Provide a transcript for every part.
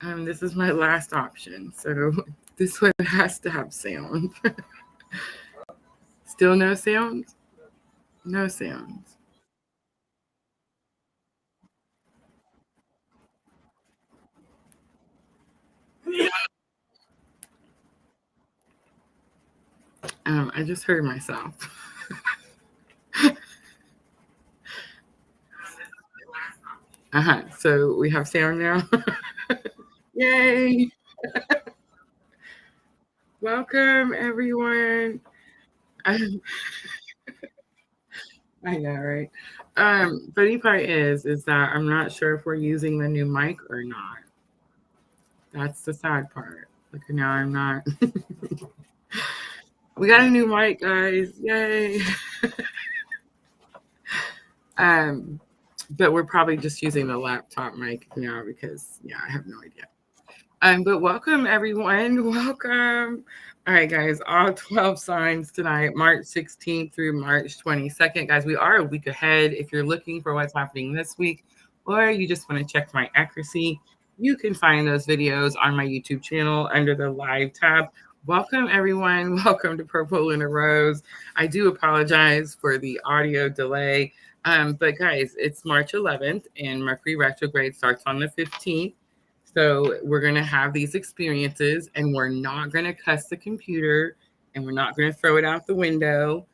This is my last option, so this one has to have sound. Still no sound? No sounds. I just heard myself. So we have sound now. Yay! Welcome, everyone. I, I know, right? Funny part is that I'm not sure if we're using the new mic or not. That's the sad part. Like now, I'm not. We got a new mic, guys! Yay! Um, but we're probably just using the laptop mic now because yeah, I have no idea. But welcome everyone. Welcome. All right, guys, all 12 signs tonight, March 16th through March 22nd. Guys, we are a week ahead. If you're looking for what's happening this week, or you just want to check my accuracy, you can find those videos on my YouTube channel under the live tab. Welcome, everyone. Welcome to purplelunarose. I do apologize for the audio delay. But guys, it's March 11th and Mercury retrograde starts on the 15th. So we're going to have these experiences and we're not going to cuss the computer and we're not going to throw it out the window.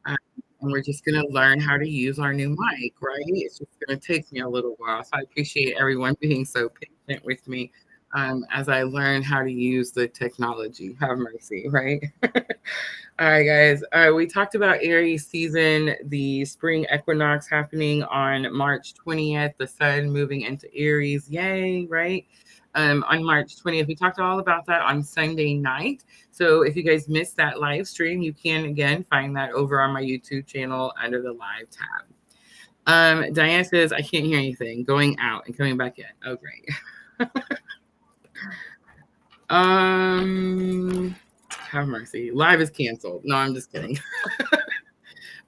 Um, and we're just going to learn how to use our new mic, right? It's just going to take me a little while. So I appreciate everyone being so patient with me as I learn how to use the technology. Have mercy, right? All right, guys. We talked about Aries season, the spring equinox happening on March 20th, the sun moving into Aries. Yay, right? On March 20th. We talked all about that on Sunday night. So if you guys missed that live stream, you can again find that over on my YouTube channel under the live tab. Diane says, I can't hear anything. Going out and coming back in. Oh, great. Have mercy. Live is canceled. No, I'm just kidding.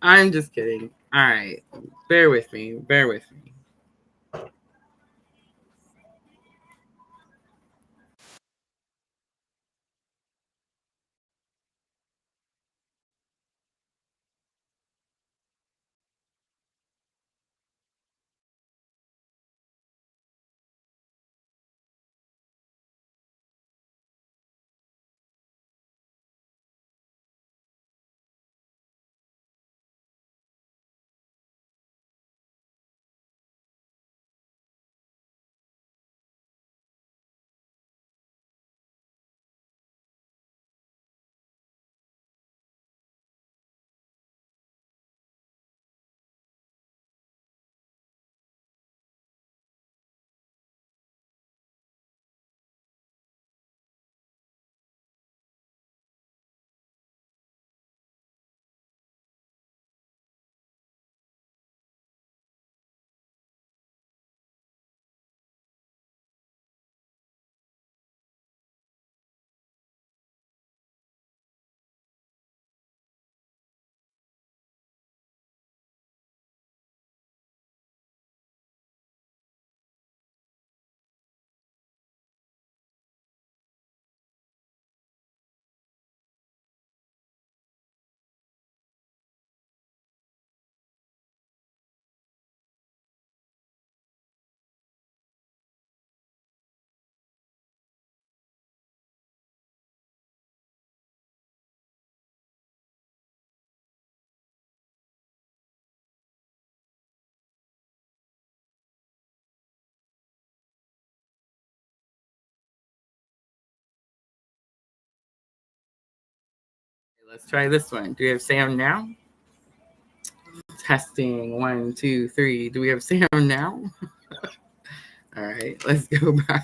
I'm just kidding. All right. Bear with me. Bear with me. Let's try this one. Do we have Sam now? Testing. 1, 2, 3. Do we have Sam now? All right. Let's go back.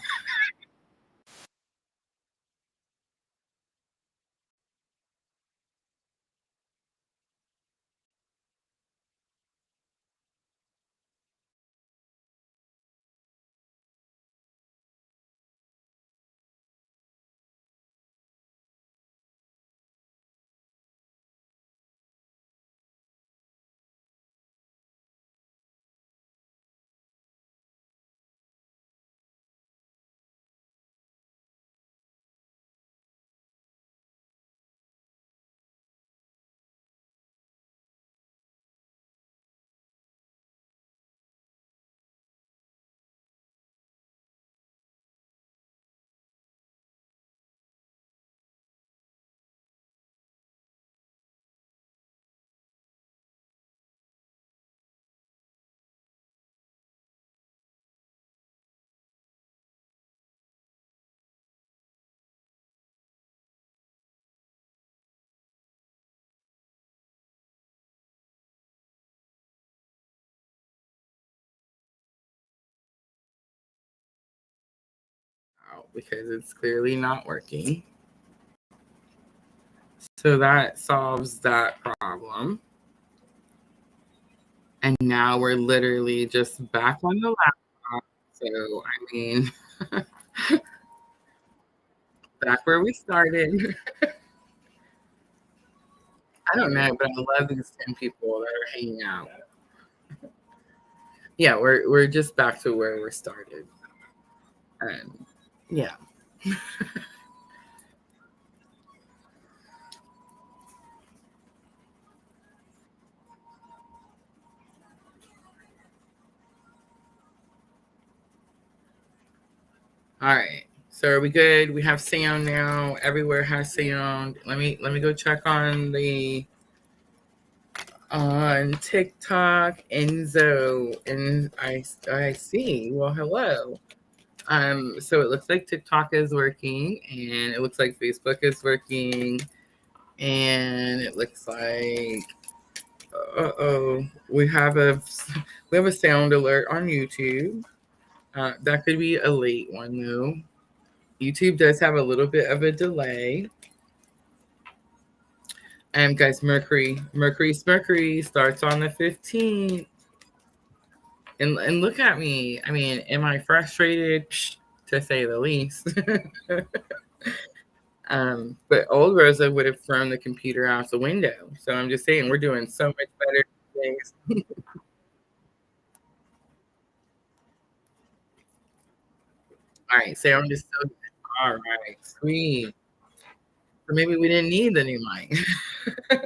because it's clearly not working. So that solves that problem. And now we're literally just back on the laptop. So, I mean, back where we started. I don't know, but I love these 10 people that are hanging out. Yeah, we're just back to where we started. Yeah. All right. So are we good? We have sound now. Everywhere has sound. Let me go check on TikTok, Enzo, and I see. Well, hello. So it looks like TikTok is working, and it looks like Facebook is working, and it looks like we have a sound alert on YouTube. That could be a late one though. YouTube does have a little bit of a delay. And guys, Mercury starts on the 15th. And look at me. I mean, am I frustrated? Psh, to say the least. But old Rosa would have thrown the computer out the window. So I'm just saying, we're doing so much better things. All right, sound is still good. All right, sweet. So maybe we didn't need the new mic. All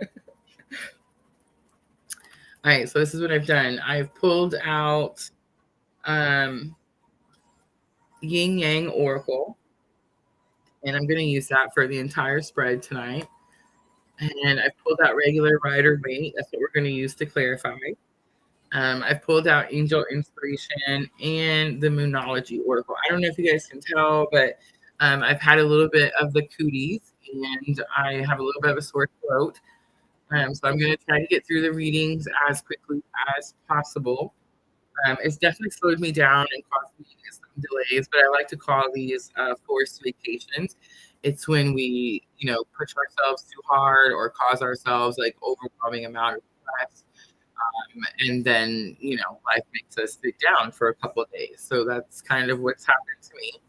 right, so this is what I've done. I've pulled out Yin Yang Oracle, and I'm going to use that for the entire spread tonight. And I've pulled out regular rider weight. That's what we're going to use to clarify. I've pulled out Angel Inspiration and the Moonology Oracle. I don't know if you guys can tell, but I've had a little bit of the cooties, and I have a little bit of a sore throat. So I'm going to try to get through the readings as quickly as possible. It's definitely slowed me down and caused me some delays, but I like to call these forced vacations. It's when we, push ourselves too hard or cause ourselves like overwhelming amount of stress. And then, life makes us sit down for a couple of days. So that's kind of what's happened to me.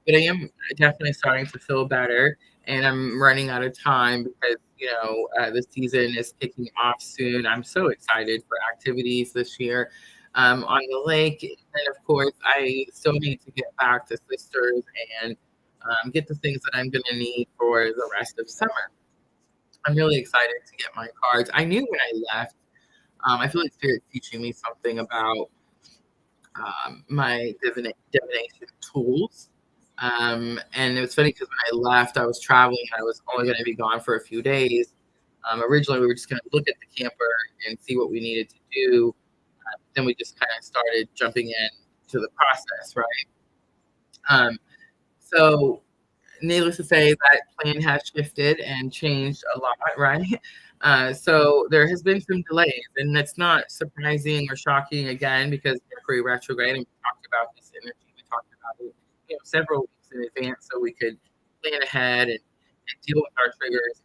But I am definitely starting to feel better, and I'm running out of time because the season is kicking off soon. I'm so excited for activities this year on the lake, and of course, I still need to get back to sisters and get the things that I'm going to need for the rest of summer. I'm really excited to get my cards. I knew when I left. I feel like Spirit's teaching me something about my divination tools. And it was funny because when I left, I was traveling. I was only going to be gone for a few days. Originally, we were just going to look at the camper and see what we needed to do. Then we just kind of started jumping into the process, right? So needless to say, that plan has shifted and changed a lot, right? So there has been some delays, and that's not surprising or shocking again because Mercury retrograde, and we talked about this energy. We talked about it, several weeks in advance, so we could plan ahead and deal with our triggers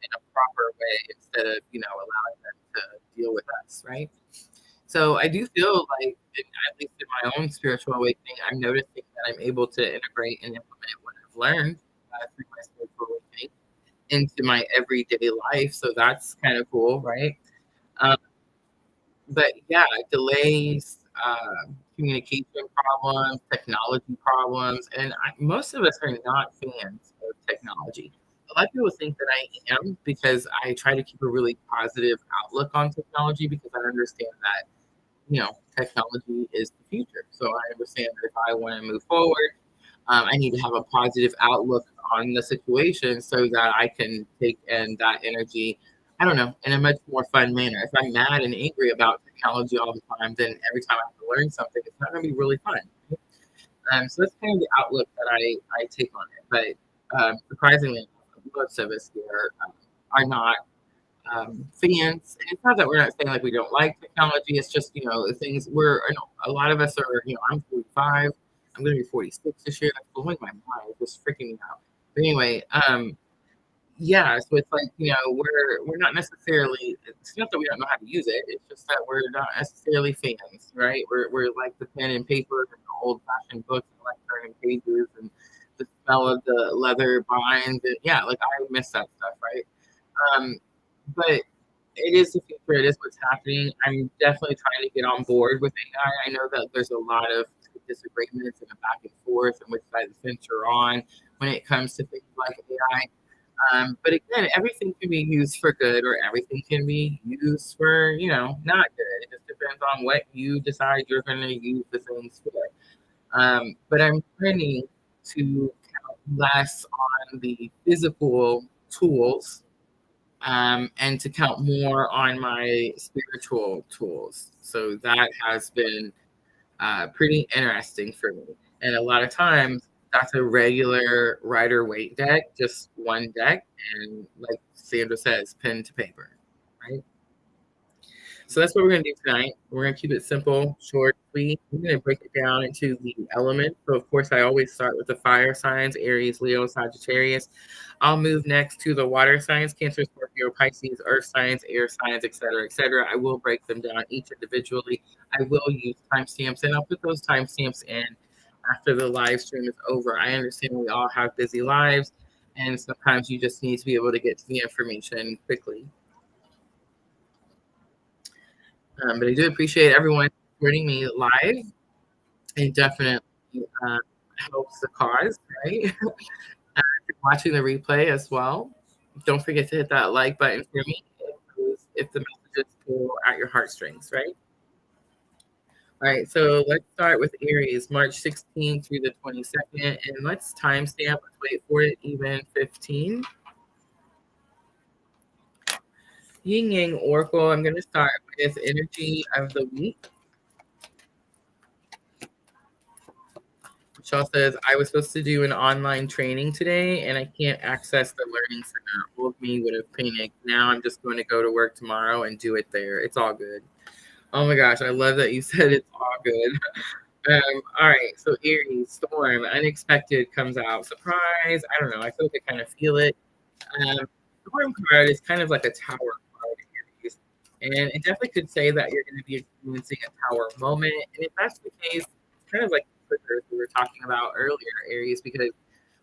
in a proper way instead of allowing them to deal with us, right? So I do feel like, at least in my own spiritual awakening, I'm noticing that I'm able to integrate and implement what I've learned through my spiritual awakening into my everyday life. So that's kind of cool, right? But yeah, delays, communication problems, technology problems, and most of us are not fans of technology. A lot of people think that I am because I try to keep a really positive outlook on technology because I understand that technology is the future. So I understand that if I want to move forward, I need to have a positive outlook on the situation so that I can take in that energy, I don't know, in a much more fun manner. If I'm mad and angry about technology all the time, then every time I have to learn something, it's not going to be really fun. So that's kind of the outlook that I take on it. But surprisingly, most of us here are not fans. And it's not that we're not saying like we don't like technology. It's just, the things a lot of us are, I'm 45. I'm going to be 46 this year. That's blowing my mind. It's just freaking me out. But anyway, yeah, so it's like, we're not necessarily, it's not that we don't know how to use it, it's just that we're not necessarily fans, right? We're like the pen and paper and the old fashioned books and like turning pages and the smell of the leather binds and yeah, like I miss that stuff, right? But it is the future, it is what's happening. I'm definitely trying to get on board with AI. I know that there's a lot of disagreements and a back and forth and which side of the fence you're on when it comes to things like AI. But again, everything can be used for good or everything can be used for, not good. It just depends on what you decide you're going to use the things for. But I'm planning to count less on the physical tools and to count more on my spiritual tools. So that has been pretty interesting for me. And a lot of times that's a regular Rider Waite deck, just one deck, and like Sandra says, pen to paper, right? So that's what we're going to do tonight. We're going to keep it simple, short, sweet. We're going to break it down into the elements. So, of course, I always start with the fire signs, Aries, Leo, Sagittarius. I'll move next to the water signs, Cancer, Scorpio, Pisces, earth signs, air signs, etc., etc. I will break them down each individually. I will use timestamps, and I'll put those timestamps in after the live stream is over. I understand we all have busy lives, and sometimes you just need to be able to get to the information quickly. But I do appreciate everyone joining me live. It definitely helps the cause, right? If you're watching the replay as well, don't forget to hit that like button for me if the messages go at your heartstrings, right? All right, so let's start with Aries, March 16th through the 22nd, and let's timestamp. Let's wait for it, even 15. Yin Yang Oracle, I'm going to start with energy of the week. Michelle says, I was supposed to do an online training today and I can't access the learning center. Old me would have panicked. Now I'm just going to go to work tomorrow and do it there. It's all good. Oh my gosh, I love that you said it's all good. All right, so Aries, storm, unexpected comes out. Surprise. I don't know. I feel like I kind of feel it. Storm card is kind of like a tower card, Aries. And it definitely could say that you're going to be experiencing a tower moment. And if that's the case, it's kind of like triggers we were talking about earlier, Aries, because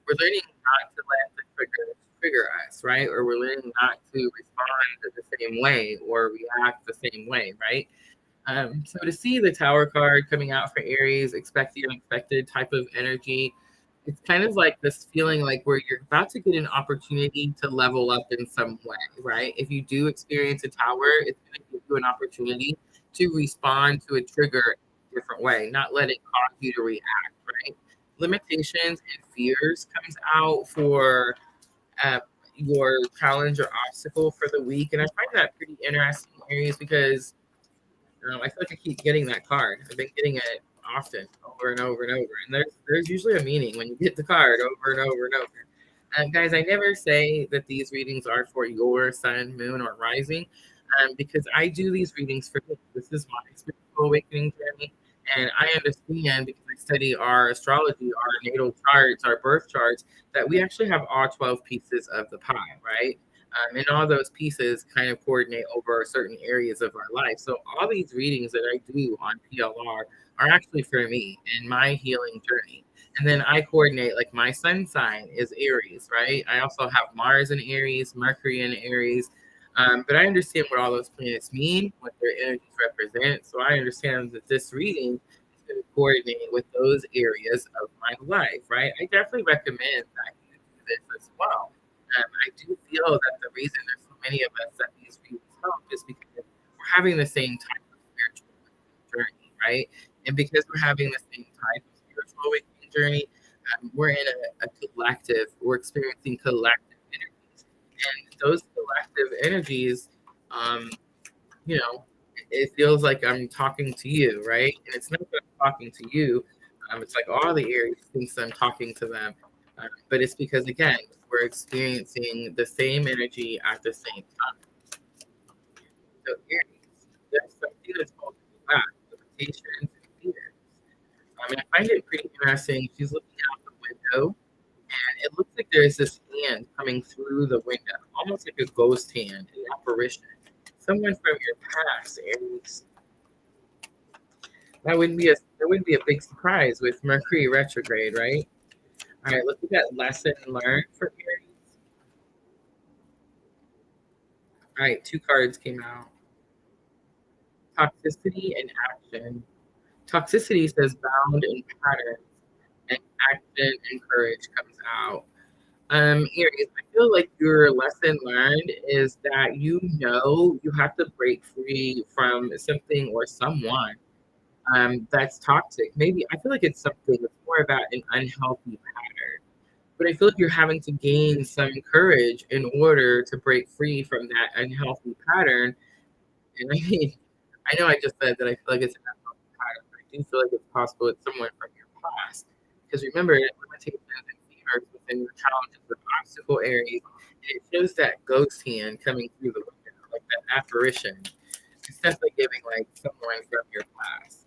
we're learning not to let the triggers trigger us, right? Or we're learning not to respond the same way or react the same way, right? So to see the Tower card coming out for Aries, expect the unexpected type of energy. It's kind of like this feeling like where you're about to get an opportunity to level up in some way, right? If you do experience a tower, it's going to give you an opportunity to respond to a trigger in a different way, not let it cause you to react, right? Limitations and fears comes out for your challenge or obstacle for the week. And I find that pretty interesting, Aries, because I feel like I keep getting that card. I've been getting it often, over and over and over. And there's usually a meaning when you get the card over and over and over. Guys, I never say that these readings are for your sun, moon, or rising, because I do these readings for me. This is my spiritual awakening journey. And I understand because I study our astrology, our natal charts, our birth charts, that we actually have all 12 pieces of the pie, right? And all those pieces kind of coordinate over certain areas of our life. So all these readings that I do on PLR are actually for me and my healing journey. And then I coordinate, like my sun sign is Aries, right? I also have Mars in Aries, Mercury in Aries. But I understand what all those planets mean, what their energies represent. So I understand that this reading is going to coordinate with those areas of my life, right? I definitely recommend that you do this as well. I do feel that the reason there's so many of us that these readings help is because we're having the same type of spiritual journey, right? And because we're having the same type of spiritual awakening journey, we're in a collective, we're experiencing collective energies. And those collective energies, you know, it feels like I'm talking to you, right? And it's not that I'm talking to you. It's like all the Aries thinks I'm talking to them. But it's because, again, we're experiencing the same energy at the same time. So Aries, there's something that's called limitations and fears. I find it pretty interesting. She's looking out the window, and it looks like there's this hand coming through the window, almost like a ghost hand, an apparition. Someone from your past, Aries. That wouldn't be a big surprise with Mercury retrograde, right? All right, let's look at lesson learned for Aries. All right, 2 cards came out. Toxicity and action. Toxicity says bound in patterns, and action and courage comes out. Aries, I feel like your lesson learned is that you have to break free from something or someone that's toxic. Maybe I feel like it's something that's more about an unhealthy pattern. But I feel like you're having to gain some courage in order to break free from that unhealthy pattern. And I mean, I know I just said that I feel like it's an unhealthy pattern, but I do feel like it's possible it's someone from your past. Because remember, limitations and fears within your challenges with obstacle Aries, and it shows that ghost hand coming through the window, like that apparition. It's definitely giving like someone from your past.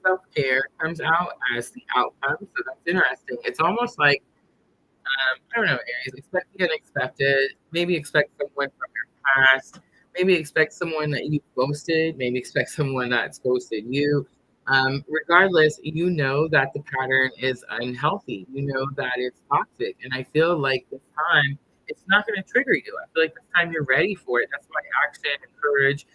Self-care comes out as the outcome, so that's interesting. It's almost like I don't know, Aries, expect the unexpected. Maybe expect someone from your past. Maybe expect someone that you ghosted. Maybe expect someone that's ghosted you. Regardless, you know that the pattern is unhealthy. You know that it's toxic. And I feel like this time it's not going to trigger you. I feel like this time you're ready for it. That's why action and courage,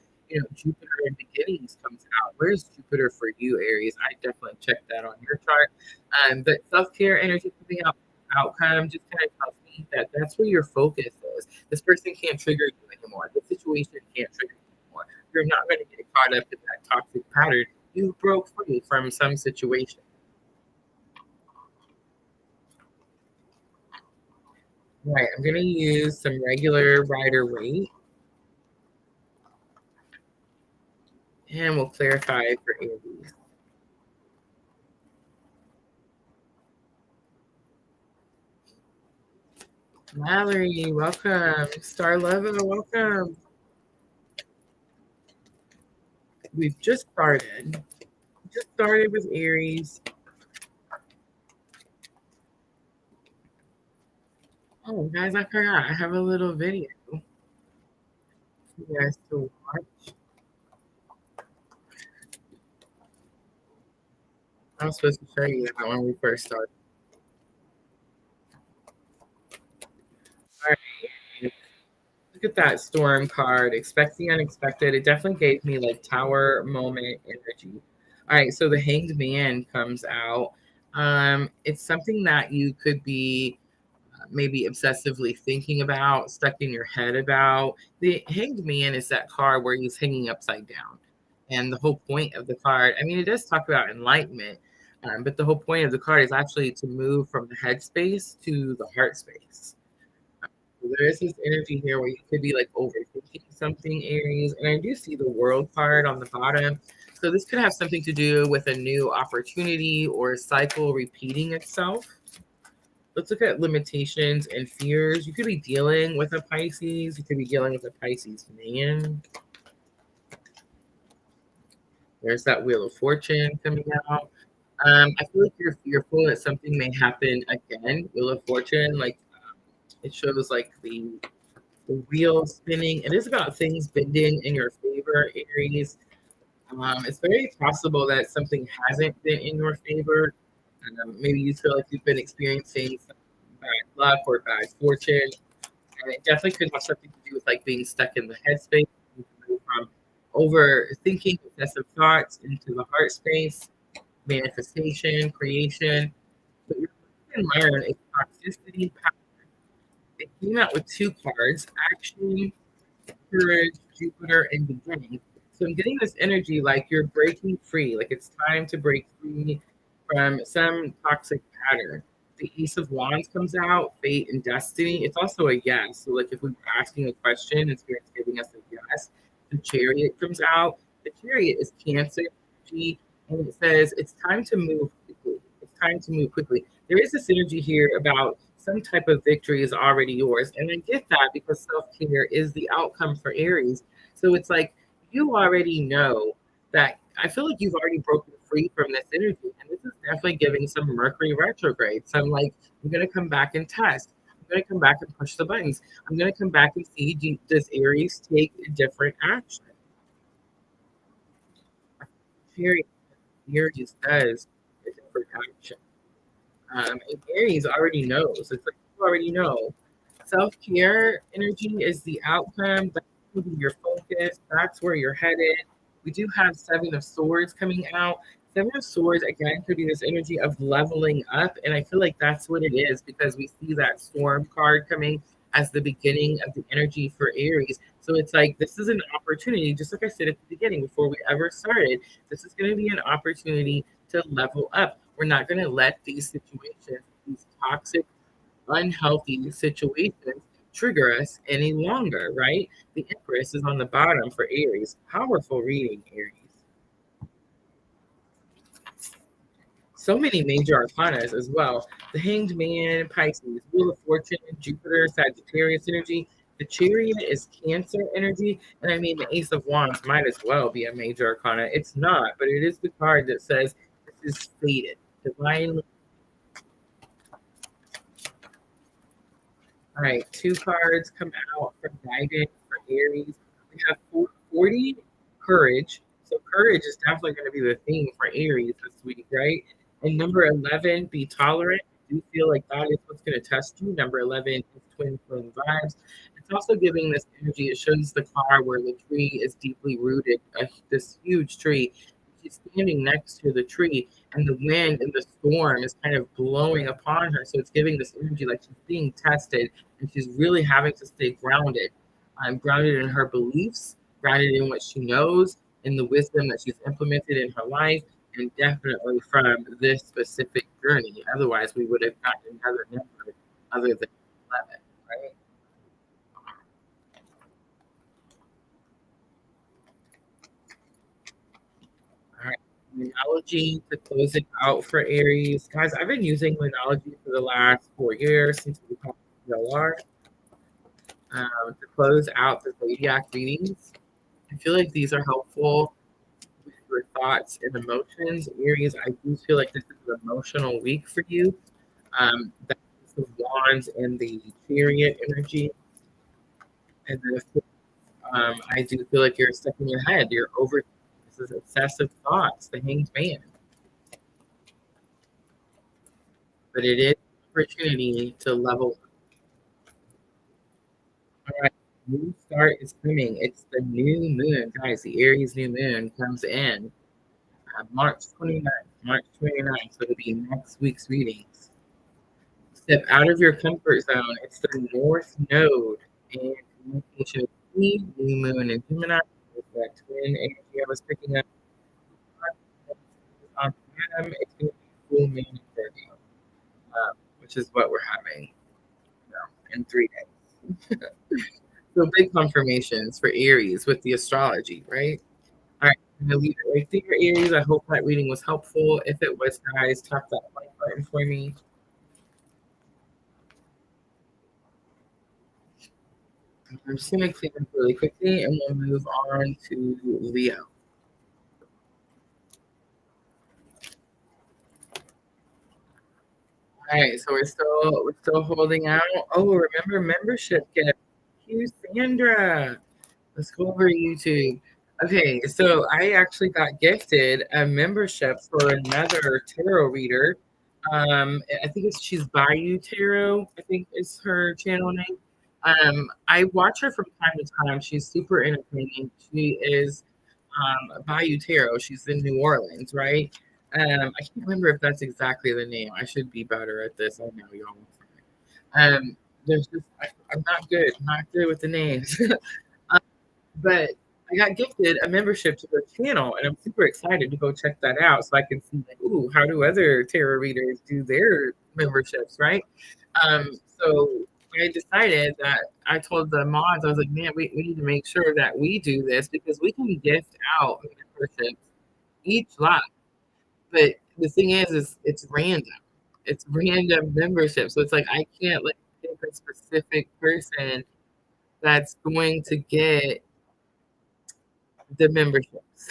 Jupiter and beginnings comes out. Where's Jupiter for you, Aries? I definitely checked that on your chart. But self-care energy coming out outcome just kind of tells me that that's where your focus is. This person can't trigger you anymore. This situation can't trigger you anymore. You're not going to get caught up in that toxic pattern. You broke free from some situation. Right, I'm going to use some regular rider rate, and we'll clarify for Aries. Mallory, welcome. Star Lover, welcome. We've just started. Just started with Aries. Oh, guys, I forgot. I have a little video for you guys to watch. I was supposed to show you that when we first started. All right. Look at that storm card. Expect the unexpected. It definitely gave me like tower moment energy. All right, so the hanged man comes out. It's something that you could be maybe obsessively thinking about, stuck in your head about. The hanged man is that card where he's hanging upside down. And the whole point of the card, I mean, it does talk about enlightenment, but the whole point of the card is actually to move from the head space to the heart space. So there is this energy here where you could be like overthinking something, Aries. And I do see the world card on the bottom. So this could have something to do with a new opportunity or a cycle repeating itself. Let's look at limitations and fears. You could be dealing with a Pisces. You could be dealing with a Pisces man. There's that Wheel of Fortune coming out. I feel like you're fearful that something may happen again. Wheel of Fortune, like it shows like the wheel spinning. It is about things bending in your favor, Aries. It's very possible that something hasn't been in your favor. Maybe you feel like you've been experiencing some bad luck or bad fortune. And it definitely could have something to do with like being stuck in the headspace, from overthinking, excessive thoughts into the heart space, manifestation, creation. But you can learn a toxicity pattern. It came out with 2 cards, action, courage, Jupiter, and beginning. So I'm getting this energy like you're breaking free, like it's time to break free from some toxic pattern. The Ace of Wands comes out, fate and destiny. It's also a yes. So like if we were asking a question and Spirit's giving us a yes, the Chariot comes out. The Chariot is Cancer energy, and it says it's time to move quickly. It's time to move quickly. There is this energy here about some type of victory is already yours. And I get that because self-care is the outcome for Aries. So it's like you already know that I feel like you've already broken free from this energy, and this is definitely giving some Mercury retrograde. So I'm like, I'm gonna come back and test. I'm gonna come back and push the buttons. I'm gonna come back and see, does Aries take a different action? Aries does a different action. And Aries already knows. It's like you already know. Self care energy is the outcome. That's gonna be your focus. That's where you're headed. We do have Seven of Swords coming out. Seven of Swords again could be this energy of leveling up, and I feel like that's what it is because we see that Storm card coming as the beginning of the energy for Aries. So it's like this is an opportunity, just like I said at the beginning before we ever started. This is going to be an opportunity to level up. We're not going to let these situations, these toxic, unhealthy situations, trigger us any longer, right? The Empress is on the bottom for Aries. Powerful reading, Aries. So many major arcanas as well. The Hanged Man, Pisces, Wheel of Fortune, Jupiter, Sagittarius energy. The Chariot is Cancer energy. And I mean, the Ace of Wands might as well be a major arcana. It's not, but it is the card that says this is fated, divinely. All right, two cards come out for guidance for Aries. We have 40, courage. So courage is definitely going to be the theme for Aries this week, right? And number 11, be tolerant. I do feel like that is what's going to test you. Number 11 is twin flame vibes. It's also giving this energy. It shows the car where the tree is deeply rooted, this huge tree. She's standing next to the tree, and the wind and the storm is kind of blowing upon her. So it's giving this energy like she's being tested, and she's really having to stay grounded. Grounded in her beliefs, grounded in what she knows, in the wisdom that she's implemented in her life, and definitely from this specific journey. Otherwise, we would have gotten another number other than 11, right? All right. Lunology to close it out for Aries. Guys, I've been using Lunology for the last 4 years since we became PLR to close out the zodiac readings. I feel like these are helpful with your thoughts and emotions. Aries, I do feel like this is an emotional week for you. That's the Wands and the Chariot energy. And then, I do feel like you're stuck in your head. You're over. This is excessive thoughts, the Hanged Man. But it is an opportunity to level. All right, new start is coming. It's the new moon, guys. The Aries new moon comes in March 29th. March 29th, so it'll be next week's readings. Step out of your comfort zone. It's the North Node and communication with me, new moon and Gemini. With that twin energy I was picking up on Adam, it's going to be full moon in Virgo, which is what we're having, in 3 days. So big confirmations for Aries with the astrology, right? All right, I'm gonna leave it right there, Aries. I hope that reading was helpful. If it was, guys, tap that like button for me. I'm just gonna clean up really quickly, and we'll move on to Leo. All right, so we're still holding out. Oh, remember membership gift. Thank you, Sandra. Let's go over to YouTube. Okay, so I actually got gifted a membership for another tarot reader. I think she's Bayou Tarot, I think is her channel name. I watch her from time to time. She's super entertaining. She is Bayou Tarot. She's in New Orleans, right? I can't remember if that's exactly the name. I should be better at this. I know y'all. There's just I'm not good with the names. But I got gifted a membership to her channel, and I'm super excited to go check that out so I can see, like, ooh, how do other tarot readers do their memberships, right? So I decided that I told the mods, I was like, man, we need to make sure that we do this because we can gift out memberships each lot. But the thing is it's random. It's random membership. So it's like I can't like pick a specific person that's going to get the memberships.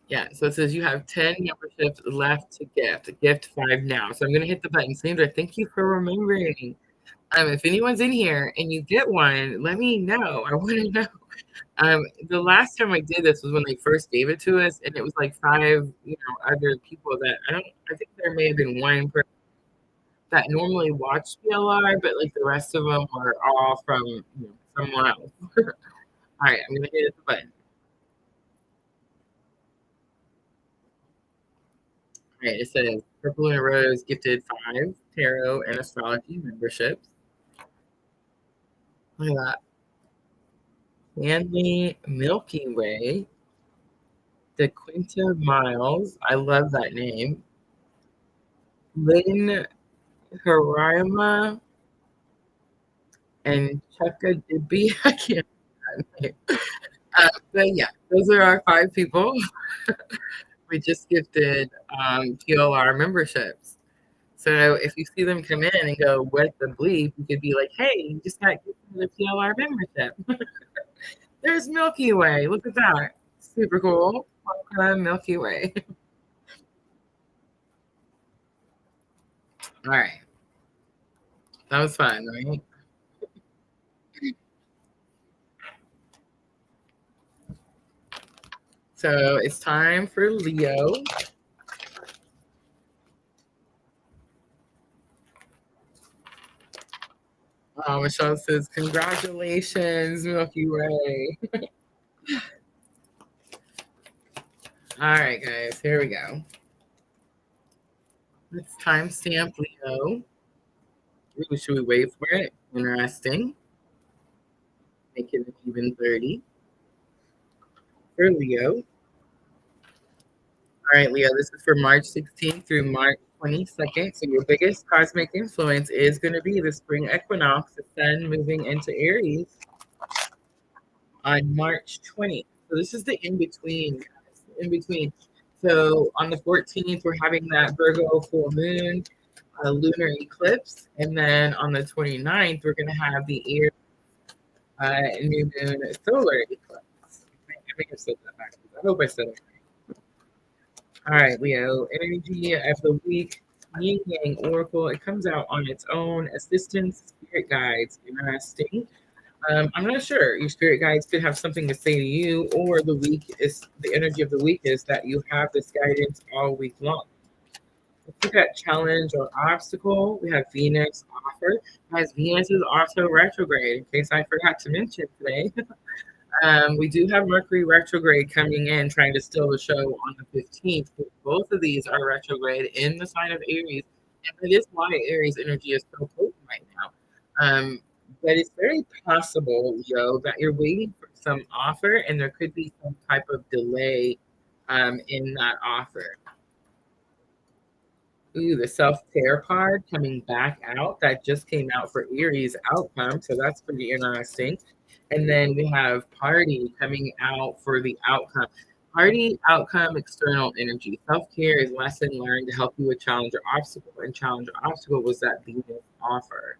Yeah, so it says you have 10 memberships left to gift. Gift 5 now. So I'm going to hit the button. Sandra, thank you for remembering. If anyone's in here and you get one, let me know. I want to know. The last time I did this was when they first gave it to us, and it was like 5, other people that I think there may have been one person that normally watched PLR, but like the rest of them were all from somewhere else. All right, I'm going to hit the button. All right, it says purplelunarose gifted 5 tarot and astrology memberships. Look at that. Stanley Milky Way. DeQuinta Miles. I love that name. Lynn Harima and Chukka Dibby. I can't remember. But yeah, those are our 5 people. We just gifted PLR memberships. So if you see them come in and go, what the bleep, you could be like, hey, you just got gifted a PLR membership. There's Milky Way. Look at that. Super cool. Welcome, Milky Way. All right. That was fun, right? So it's time for Leo. Michelle says, congratulations, Milky Way. All right, guys, here we go. Let's timestamp Leo. Ooh, should we wait for it? Interesting. Make it an even 30 for Leo. All right, Leo, this is for March 16th through March 22nd. So your biggest cosmic influence is going to be the spring equinox, the sun moving into Aries on March 20th. So this is the in-between, guys. In-between. So on the 14th, we're having that Virgo full moon, lunar eclipse. And then on the 29th, we're going to have the Aries new moon solar eclipse. I think I said that backwards. I hope I said it right. All right, Leo, energy of the week, Yin Yang Oracle. It comes out on its own. Assistance, spirit guides. Interesting. I'm not sure. Your spirit guides could have something to say to you, or the energy of the week is that you have this guidance all week long. Let's look at challenge or obstacle. We have Venus offer. Guys, Venus is also retrograde, in case I forgot to mention today. We do have Mercury retrograde coming in, trying to steal the show on the 15th. Both of these are retrograde in the sign of Aries, and it is why Aries energy is so potent right now. But it's very possible, Leo, that you're waiting for some offer, and there could be some type of delay in that offer. Ooh, the self-care card coming back out. That just came out for Aries outcome, so that's pretty interesting. And then we have party coming out for the outcome. Party, outcome, external energy. Self-care is lesson learned to help you with challenge or obstacle. And challenge or obstacle was that Venus offer.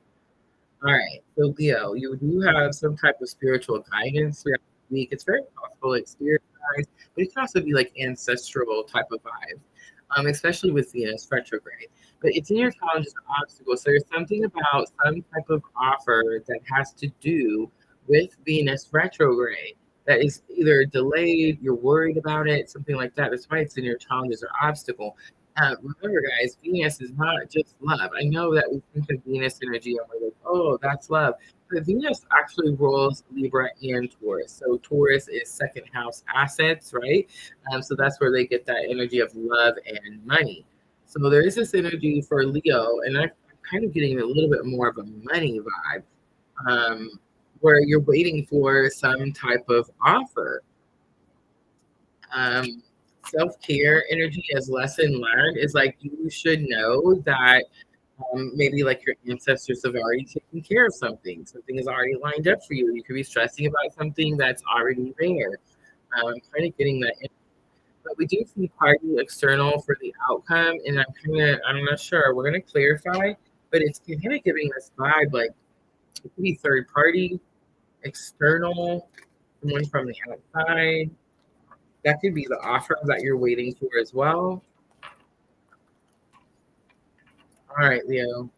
All right, so Leo, you do have some type of spiritual guidance throughout the week. It's very possible, like spirit guides, but it can also be like ancestral type of vibes, especially with Venus retrograde. But it's in your challenges and obstacles. So there's something about some type of offer that has to do with Venus retrograde that is either delayed, you're worried about it, something like that. That's why it's in your challenges or obstacle. Remember, guys, Venus is not just love. I know that we think of Venus energy and we're like, oh, that's love. But Venus actually rules Libra and Taurus. So Taurus is second house assets, right? So that's where they get that energy of love and money. So there is this energy for Leo, and I'm kind of getting a little bit more of a money vibe, where you're waiting for some type of offer. Self-care energy as lesson learned is like you should know that maybe like your ancestors have already taken care of something. Something is already lined up for you. You could be stressing about something that's already there. I'm kind of getting that. But we do see party external for the outcome, and I'm not sure. We're gonna clarify, but it's kind of giving this vibe like it could be third party, external, someone from the outside. That could be the offer that you're waiting for as well. All right, Leo.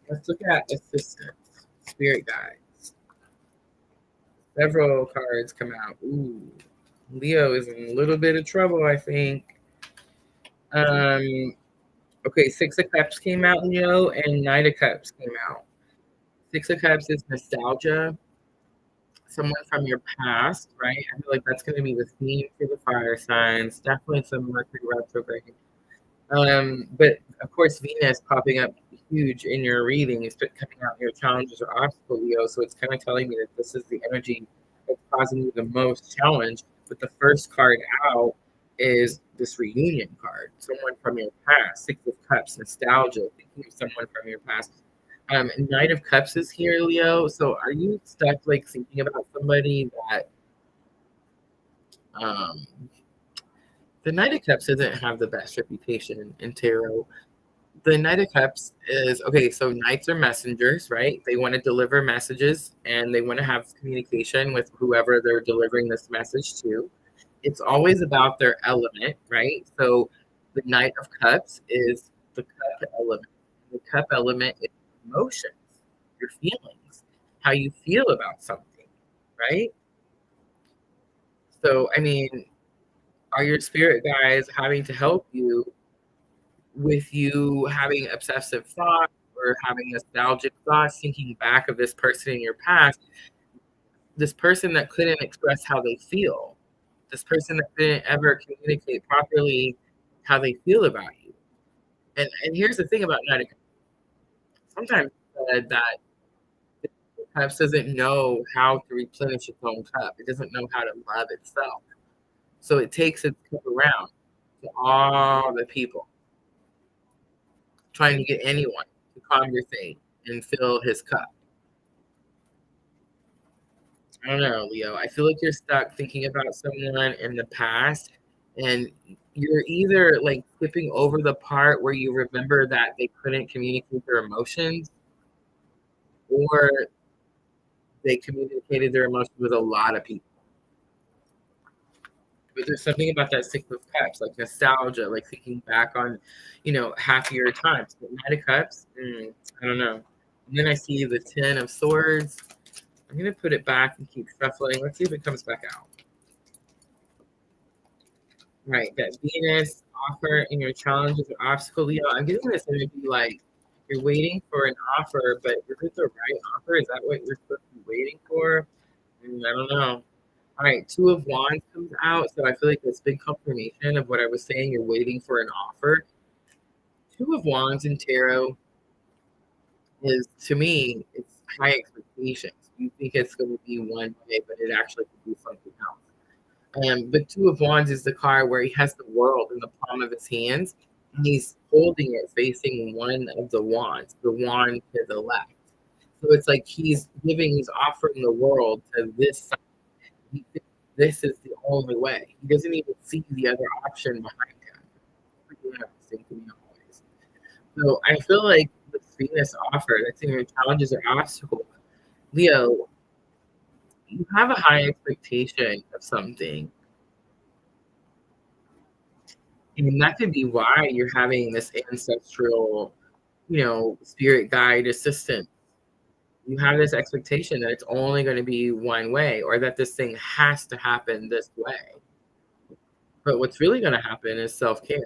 Let's look at assistants, spirit guides. Several cards come out. Ooh, Leo is in a little bit of trouble, I think. Okay, Six of Cups came out, Leo, and Knight of Cups came out. Six of Cups is nostalgia, someone from your past, right? I feel like that's going to be the theme for the fire signs. Definitely some Mercury retrograde. But of course, Venus popping up huge in your reading is coming out in your challenges or obstacle, Leo. So it's kind of telling me that this is the energy that's causing you the most challenge. But the first card out is this reunion card, someone from your past. Six of Cups, nostalgia, thinking of someone from your past. Knight of Cups is here, Leo. So are you stuck like thinking about somebody that the Knight of Cups doesn't have the best reputation in tarot. The Knight of Cups is okay. So knights are messengers, right? They want to deliver messages and they want to have communication with whoever they're delivering this message to. It's always about their element, right? So the Knight of Cups is the cup element. The cup element is emotions, your feelings, how you feel about something, right? So, I mean, are your spirit guides having to help you with you having obsessive thoughts or having nostalgic thoughts, thinking back of this person in your past, this person that couldn't express how they feel, this person that didn't ever communicate properly how they feel about you. And here's the thing about Night of Cups. Sometimes that the cups doesn't know how to replenish its own cup. It doesn't know how to love itself. So it takes its cup around to all the people, trying to get anyone to conversate and fill his cup. I don't know, Leo. I feel like you're stuck thinking about someone in the past, and you're either like skipping over the part where you remember that they couldn't communicate their emotions, or they communicated their emotions with a lot of people. But there's something about that Six of Cups, like nostalgia, like thinking back on, happier times. But Knight of Cups, I don't know. And then I see the Ten of Swords. I'm going to put it back and keep shuffling. Let's see if it comes back out. Right, that Venus offer in your challenges or obstacle, Leo. I'm getting this energy like you're waiting for an offer, but is it the right offer? Is that what you're supposed to be waiting for? I don't know. All right, Two of Wands comes out, so I feel like that's big confirmation of what I was saying. You're waiting for an offer. Two of Wands in tarot is, to me, it's high expectations. You think it's going to be one way, but it actually could be something else. But Two of Wands is the card where he has the world in the palm of his hands, and he's holding it facing one of the wands, the wand to the left. So it's like he's offering the world to this side. He thinks this is the only way. He doesn't even see the other option behind him. Interesting to me always. So I feel like the Venus offer that's in your challenges or obstacles, Leo, you have a high expectation of something. And that could be why you're having this ancestral, spirit guide assistant. You have this expectation that it's only going to be one way or that this thing has to happen this way. But what's really going to happen is self-care.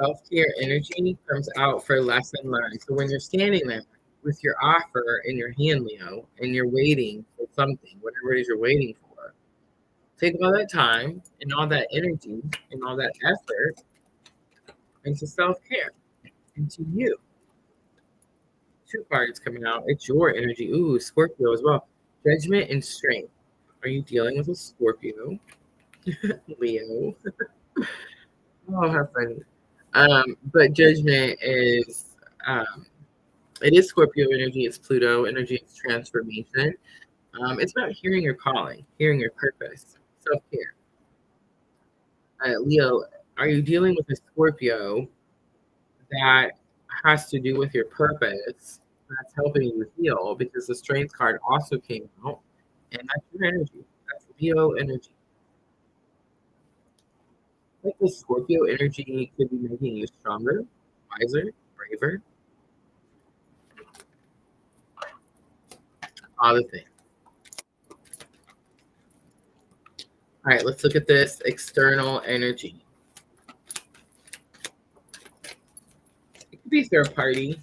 Self-care energy comes out for lesson learned. So when you're standing there with your offer in your hand, Leo, and you're waiting for something, whatever it is you're waiting for, take all that time and all that energy and all that effort into self-care, into you. Two cards coming out. It's your energy. Ooh, Scorpio as well. Judgment and strength. Are you dealing with a Scorpio? Leo. Oh, how funny. But judgment is it is Scorpio energy, it's Pluto energy, it's transformation. It's about hearing your calling, hearing your purpose, self-care. Leo, Are you dealing with a Scorpio that has to do with your purpose that's helping you heal? Because the Strength card also came out, and that's your energy. That's Leo energy. Like the Scorpio energy could be making you stronger, wiser, braver, all the things. All right, let's look at this external energy. It could be third party.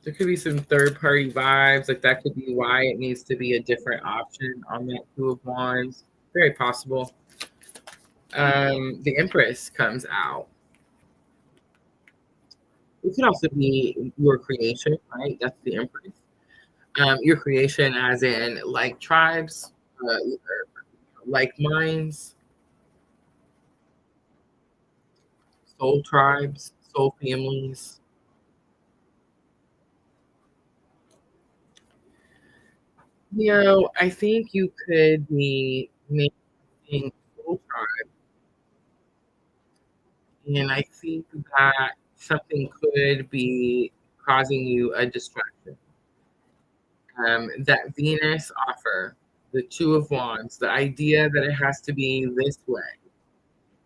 There could be some third party vibes. Like that could be why it needs to be a different option on that Two of Wands. Very possible. The Empress comes out. It could also be your creation, right? That's the Empress. Your creation, as in like tribes, like minds, soul tribes, soul families. I think you could be making soul tribe, and I think that something could be causing you a distraction. That Venus offer, the Two of Wands, the idea that it has to be this way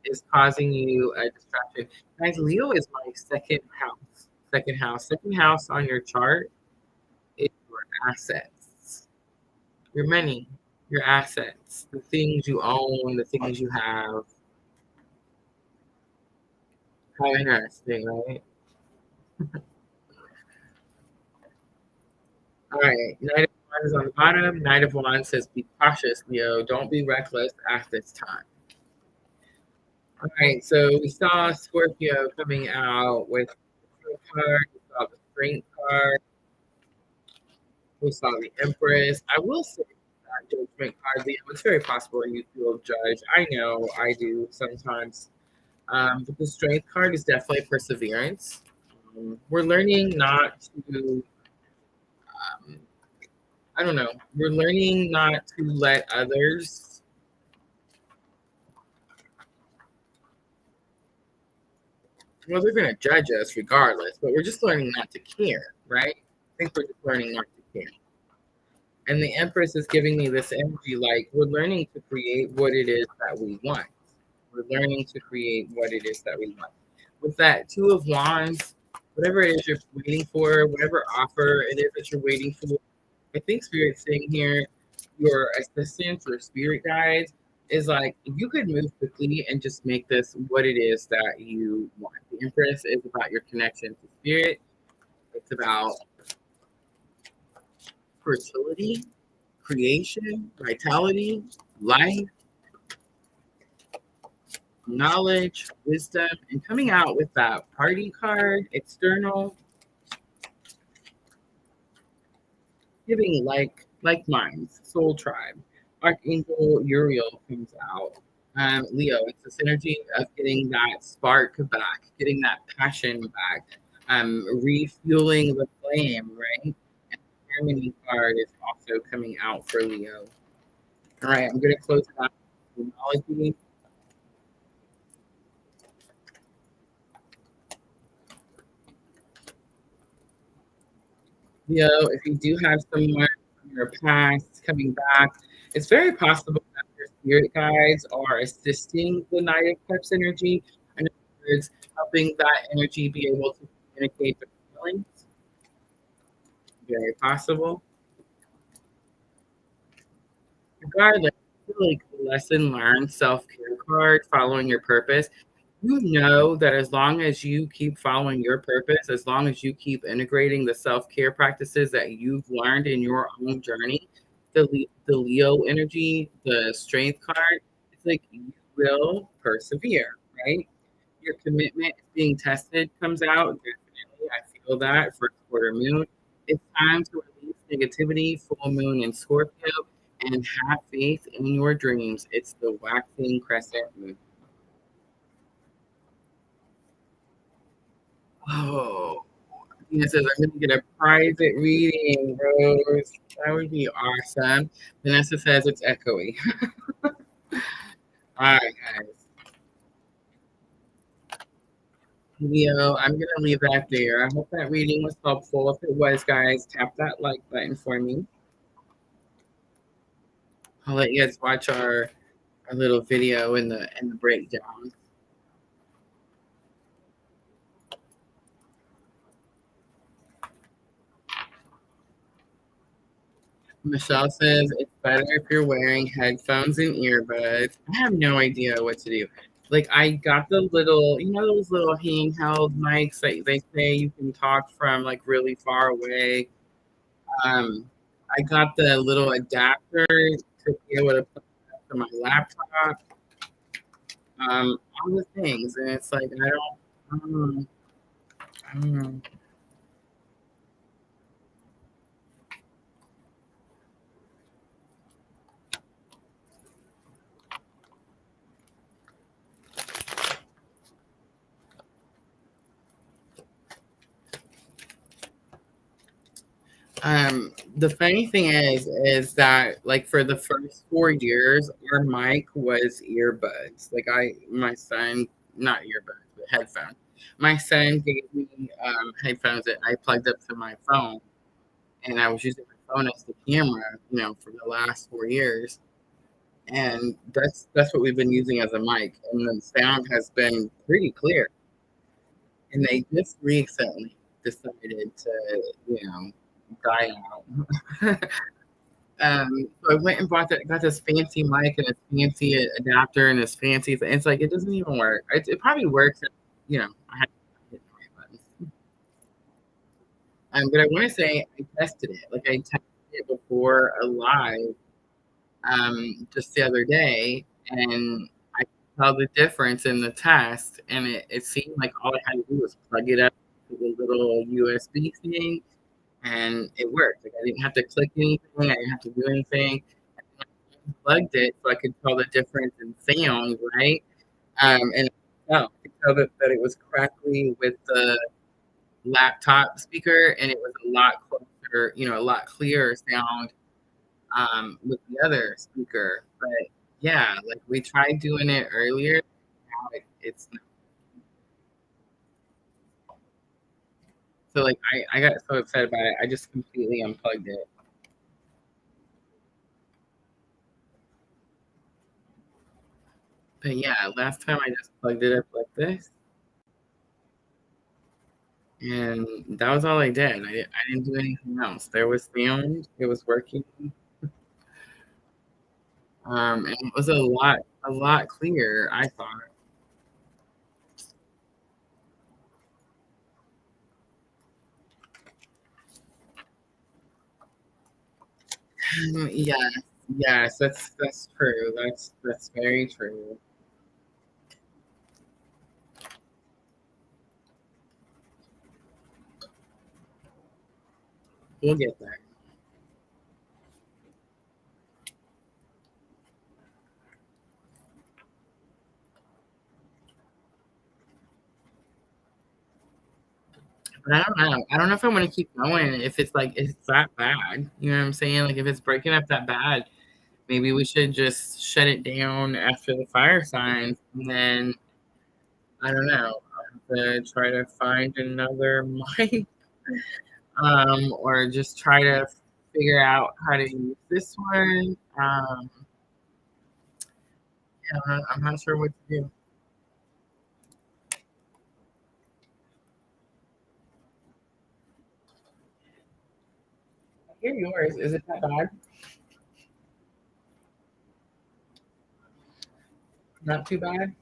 is causing you a distraction. Guys, Leo is my second house. Second house on your chart is your assets, your money, your assets, the things you own, the things you have. How interesting, right? All right, Knight of Wands is on the bottom. Knight of Wands says, be cautious, Leo. Don't be reckless at this time. All right, so we saw Scorpio coming out with the card. We saw the Strength card. We saw the Empress. I will say that Judgment card, Leo, it's very possible you feel judged. I know I do sometimes. But the Strength card is definitely perseverance. We're learning not to, um, I don't know, we're learning not to let others, well, they're going to judge us regardless, but we're just learning not to care, right? I think we're just learning not to care. And the Empress is giving me this energy like we're learning to create what it is that we want. We're learning to create what it is that we want. With that Two of Wands, whatever it is you're waiting for, whatever offer it is that you're waiting for, I think Spirit's saying here, your assistants or spirit guides is like you could move quickly and just make this what it is that you want. The Empress is about your connection to spirit. It's about fertility, creation, vitality, life, knowledge, wisdom, and coming out with that party card, external, giving like minds, soul tribe. Archangel Uriel comes out. Leo, it's this energy of getting that spark back, getting that passion back, refueling the flame, right? And the Harmony card is also coming out for Leo. All right, I'm going to close it out with numerology. Leo, if you do have someone from your past coming back, it's very possible that your spirit guides are assisting the Knight of Cups energy. In other words, helping that energy be able to communicate their feelings. Very possible. Regardless, I feel like the lesson learned self-care card, following your purpose. You know that as long as you keep following your purpose, as long as you keep integrating the self-care practices that you've learned in your own journey, the Leo energy, the Strength card, it's like you will persevere, right? Your commitment is being tested comes out. Definitely. I feel that first quarter moon. It's time to release negativity, full moon in Scorpio, and have faith in your dreams. It's the waxing crescent moon. Oh, Tina says, I'm going to get a private reading, Rose. That would be awesome. Vanessa says it's echoey. All right, guys. Leo, I'm going to leave that there. I hope that reading was helpful. If it was, guys, tap that like button for me. I'll let you guys watch our little video in the breakdown. Michelle says it's better if you're wearing headphones and earbuds. I have no idea what to do. Like I got the little, those little handheld mics that they say you can talk from like really far away. I got the little adapter to be able to put it to my laptop. All the things, and it's like I don't know. I don't know. The funny thing is that like for the first 4 years, our mic was earbuds. Like my son, not earbuds, but headphones. My son gave me headphones that I plugged up to my phone, and I was using my phone as the camera, for the last 4 years. And that's what we've been using as a mic, and the sound has been pretty clear. And they just recently decided to, die out. So I went and got this fancy mic and this fancy adapter and this fancy thing. It's like it doesn't even work. It probably works if, I had to hit the right buttons. But I want to say I tested it. Like I tested it before a live just the other day, and I saw the difference in the test, and it seemed like all I had to do was plug it up to the little USB thing, and it worked. Like I didn't have to click anything, I didn't have to do anything. I plugged it so I could tell the difference in sound, right? And I could tell that it was crackly with the laptop speaker, and it was a lot closer, a lot clearer sound with the other speaker. But yeah, like we tried doing it earlier. Now it's not. So like I got so upset about it. I just completely unplugged it. But yeah, last time I just plugged it up like this, and that was all I did. I didn't do anything else. There was sound. It was working. And it was a lot clearer, I thought. Yes, yes, that's true. That's very true. We'll get there. But I don't know. I don't know if I want to keep going if it's like it's that bad. You know what I'm saying? Like if it's breaking up that bad, maybe we should just shut it down after the fire signs, and then I don't know. I'll have to try to find another mic, or just try to figure out how to use this one. Yeah, I'm not sure what to do. I hear yours. Is it that bad? Not too bad.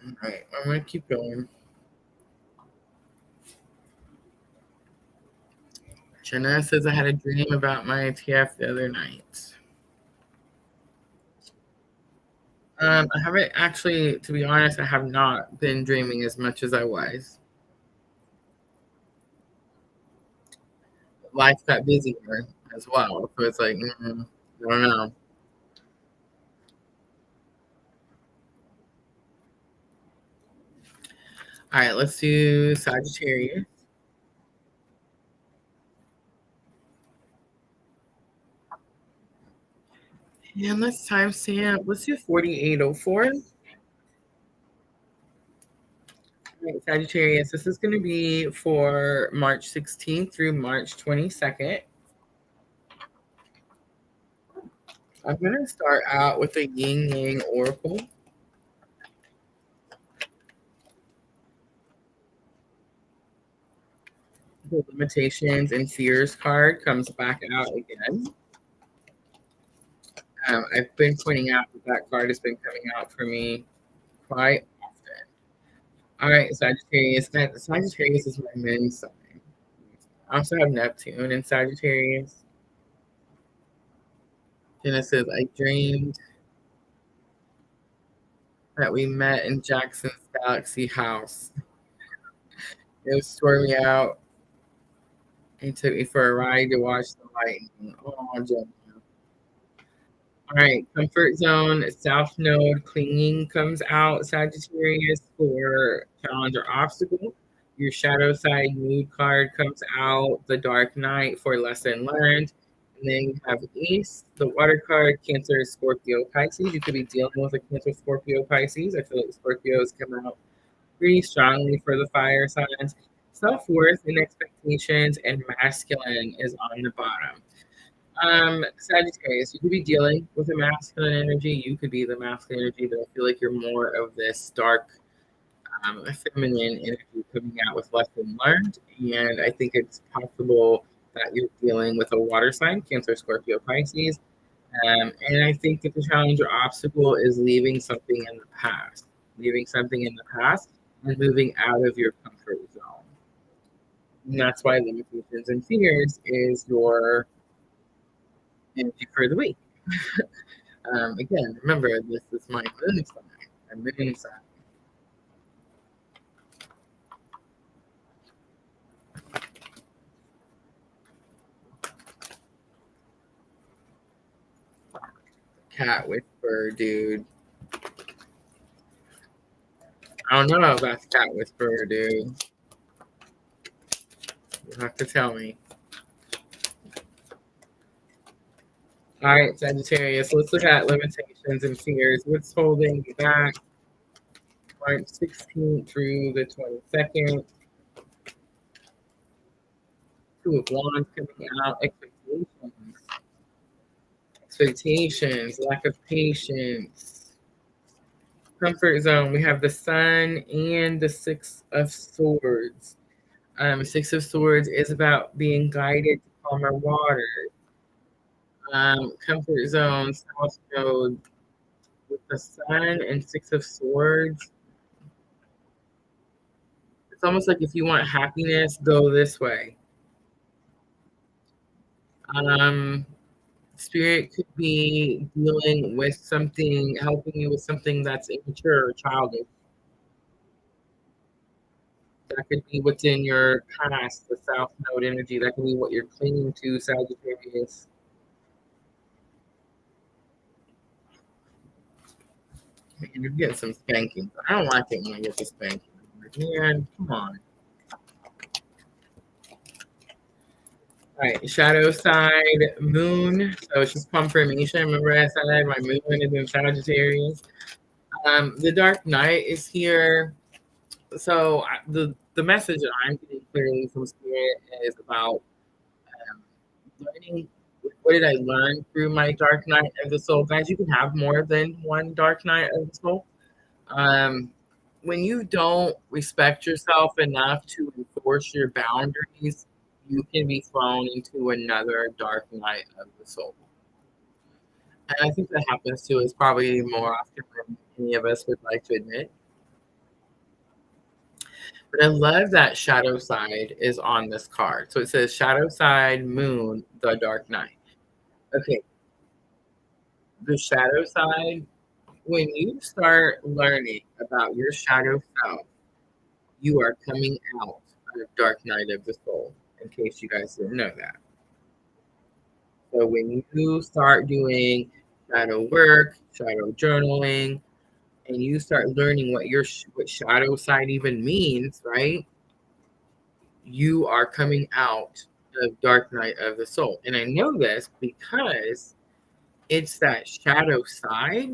All right, I'm gonna keep going. Jenna says I had a dream about my TF the other night. I haven't actually, to be honest, I have not been dreaming as much as I was. Life got busier as well, so it's like I don't know. All right, let's do Sagittarius. And let's timestamp. Let's do 4804. Right, Sagittarius, this is going to be for March 16th through March 22nd. I'm going to start out with a yin yang oracle. The limitations and fears card comes back out again. I've been pointing out that card has been coming out for me quite often. All right, Sagittarius. Sagittarius is my moon sign. I also have Neptune in Sagittarius. And it says, I dreamed that we met in Jackson's Galaxy house. It was stormy out. He took me for a ride to watch the lightning. Oh, Gemini. All right, comfort zone, South Node, clinging comes out, Sagittarius, for challenge or obstacle. Your shadow side mood card comes out, the Dark Knight for lesson learned. And then you have East, the water card, Cancer, Scorpio, Pisces. You could be dealing with a Cancer, Scorpio, Pisces. I feel like Scorpios come out pretty strongly for the fire signs. Self-worth and expectations, and masculine is on the bottom. Sagittarius, you could be dealing with a masculine energy. You could be the masculine energy, but I feel like you're more of this dark, feminine energy coming out with lesson learned. And I think it's possible that you're dealing with a water sign, Cancer, Scorpio, Pisces. And I think that the challenge or obstacle is leaving something in the past, and moving out of your comfort zone. And that's why limitations and fears is your energy for the week. Again, remember, this is my moon sign. My moon sign. Cat whisperer, dude. I don't know about cat whisperer, dude. You have to tell me. All right, Sagittarius, let's look at limitations and fears. What's holding you back? March 16th through the 22nd. Two of Wands coming out. Expectations, lack of patience. Comfort zone, we have the Sun and the Six of Swords. Six of Swords is about being guided to calmer waters. Comfort zone, South Node with the Sun and Six of Swords. It's almost like if you want happiness, go this way. Spirit could be dealing with something, helping you with something that's immature or childish. That could be what's in your past, the South Node energy. That could be what you're clinging to, Sagittarius. Man, you're getting some spanking. I don't like it when I get the spanking. Man, come on. All right, shadow side, moon. So it's just confirmation. Remember I said my moon is in Sagittarius. The Dark Knight is here. So the message that I'm getting clearly from Spirit is about learning. What did I learn through my Dark Night of the Soul? Guys, you can have more than one Dark Night of the Soul. When you don't respect yourself enough to enforce your boundaries, you can be thrown into another dark night of the soul. And I think that happens to us probably more often than any of us would like to admit. But I love that shadow side is on this card. So it says shadow side, moon, the dark night. Okay. The shadow side, when you start learning about your shadow self, you are coming out of dark night of the soul, in case you guys didn't know that. So when you start doing shadow work, shadow journaling, and you start learning what shadow side even means, right? You are coming out of dark night of the soul. And I know this because It's that shadow side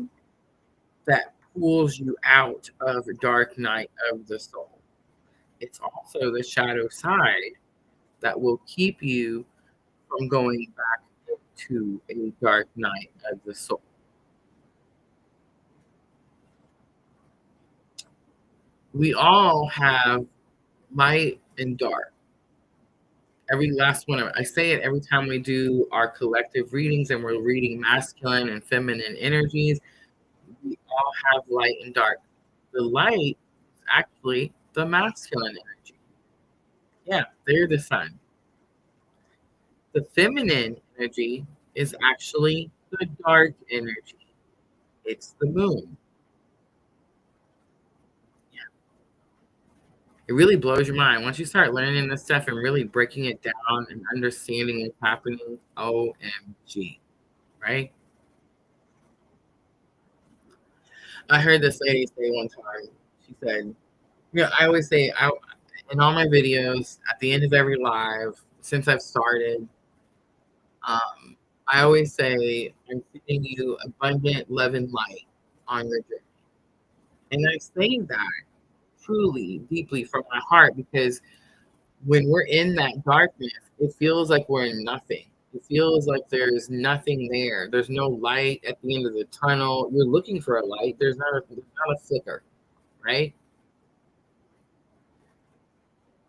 that pulls you out of the dark night of the soul. It's also the shadow side that will keep you from going back to a dark night of the soul. We all have light and dark. Every last one of it. I say it every time we do our collective readings and we're reading masculine and feminine energies. We all have light and dark. The light is actually the masculine energy. Yeah, they're the sun. The feminine energy is actually the dark energy. It's the moon. Yeah. It really blows your mind. Once you start learning this stuff and really breaking it down and understanding what's happening, OMG, right? I heard this lady say one time, she said, I always say, in all my videos, at the end of every live, since I've started, I always say, I'm sending you abundant love and light on your journey. And I say that truly, deeply from my heart, because when we're in that darkness, it feels like we're in nothing. It feels like there's nothing there. There's no light at the end of the tunnel. You're looking for a light. There's not a flicker, right?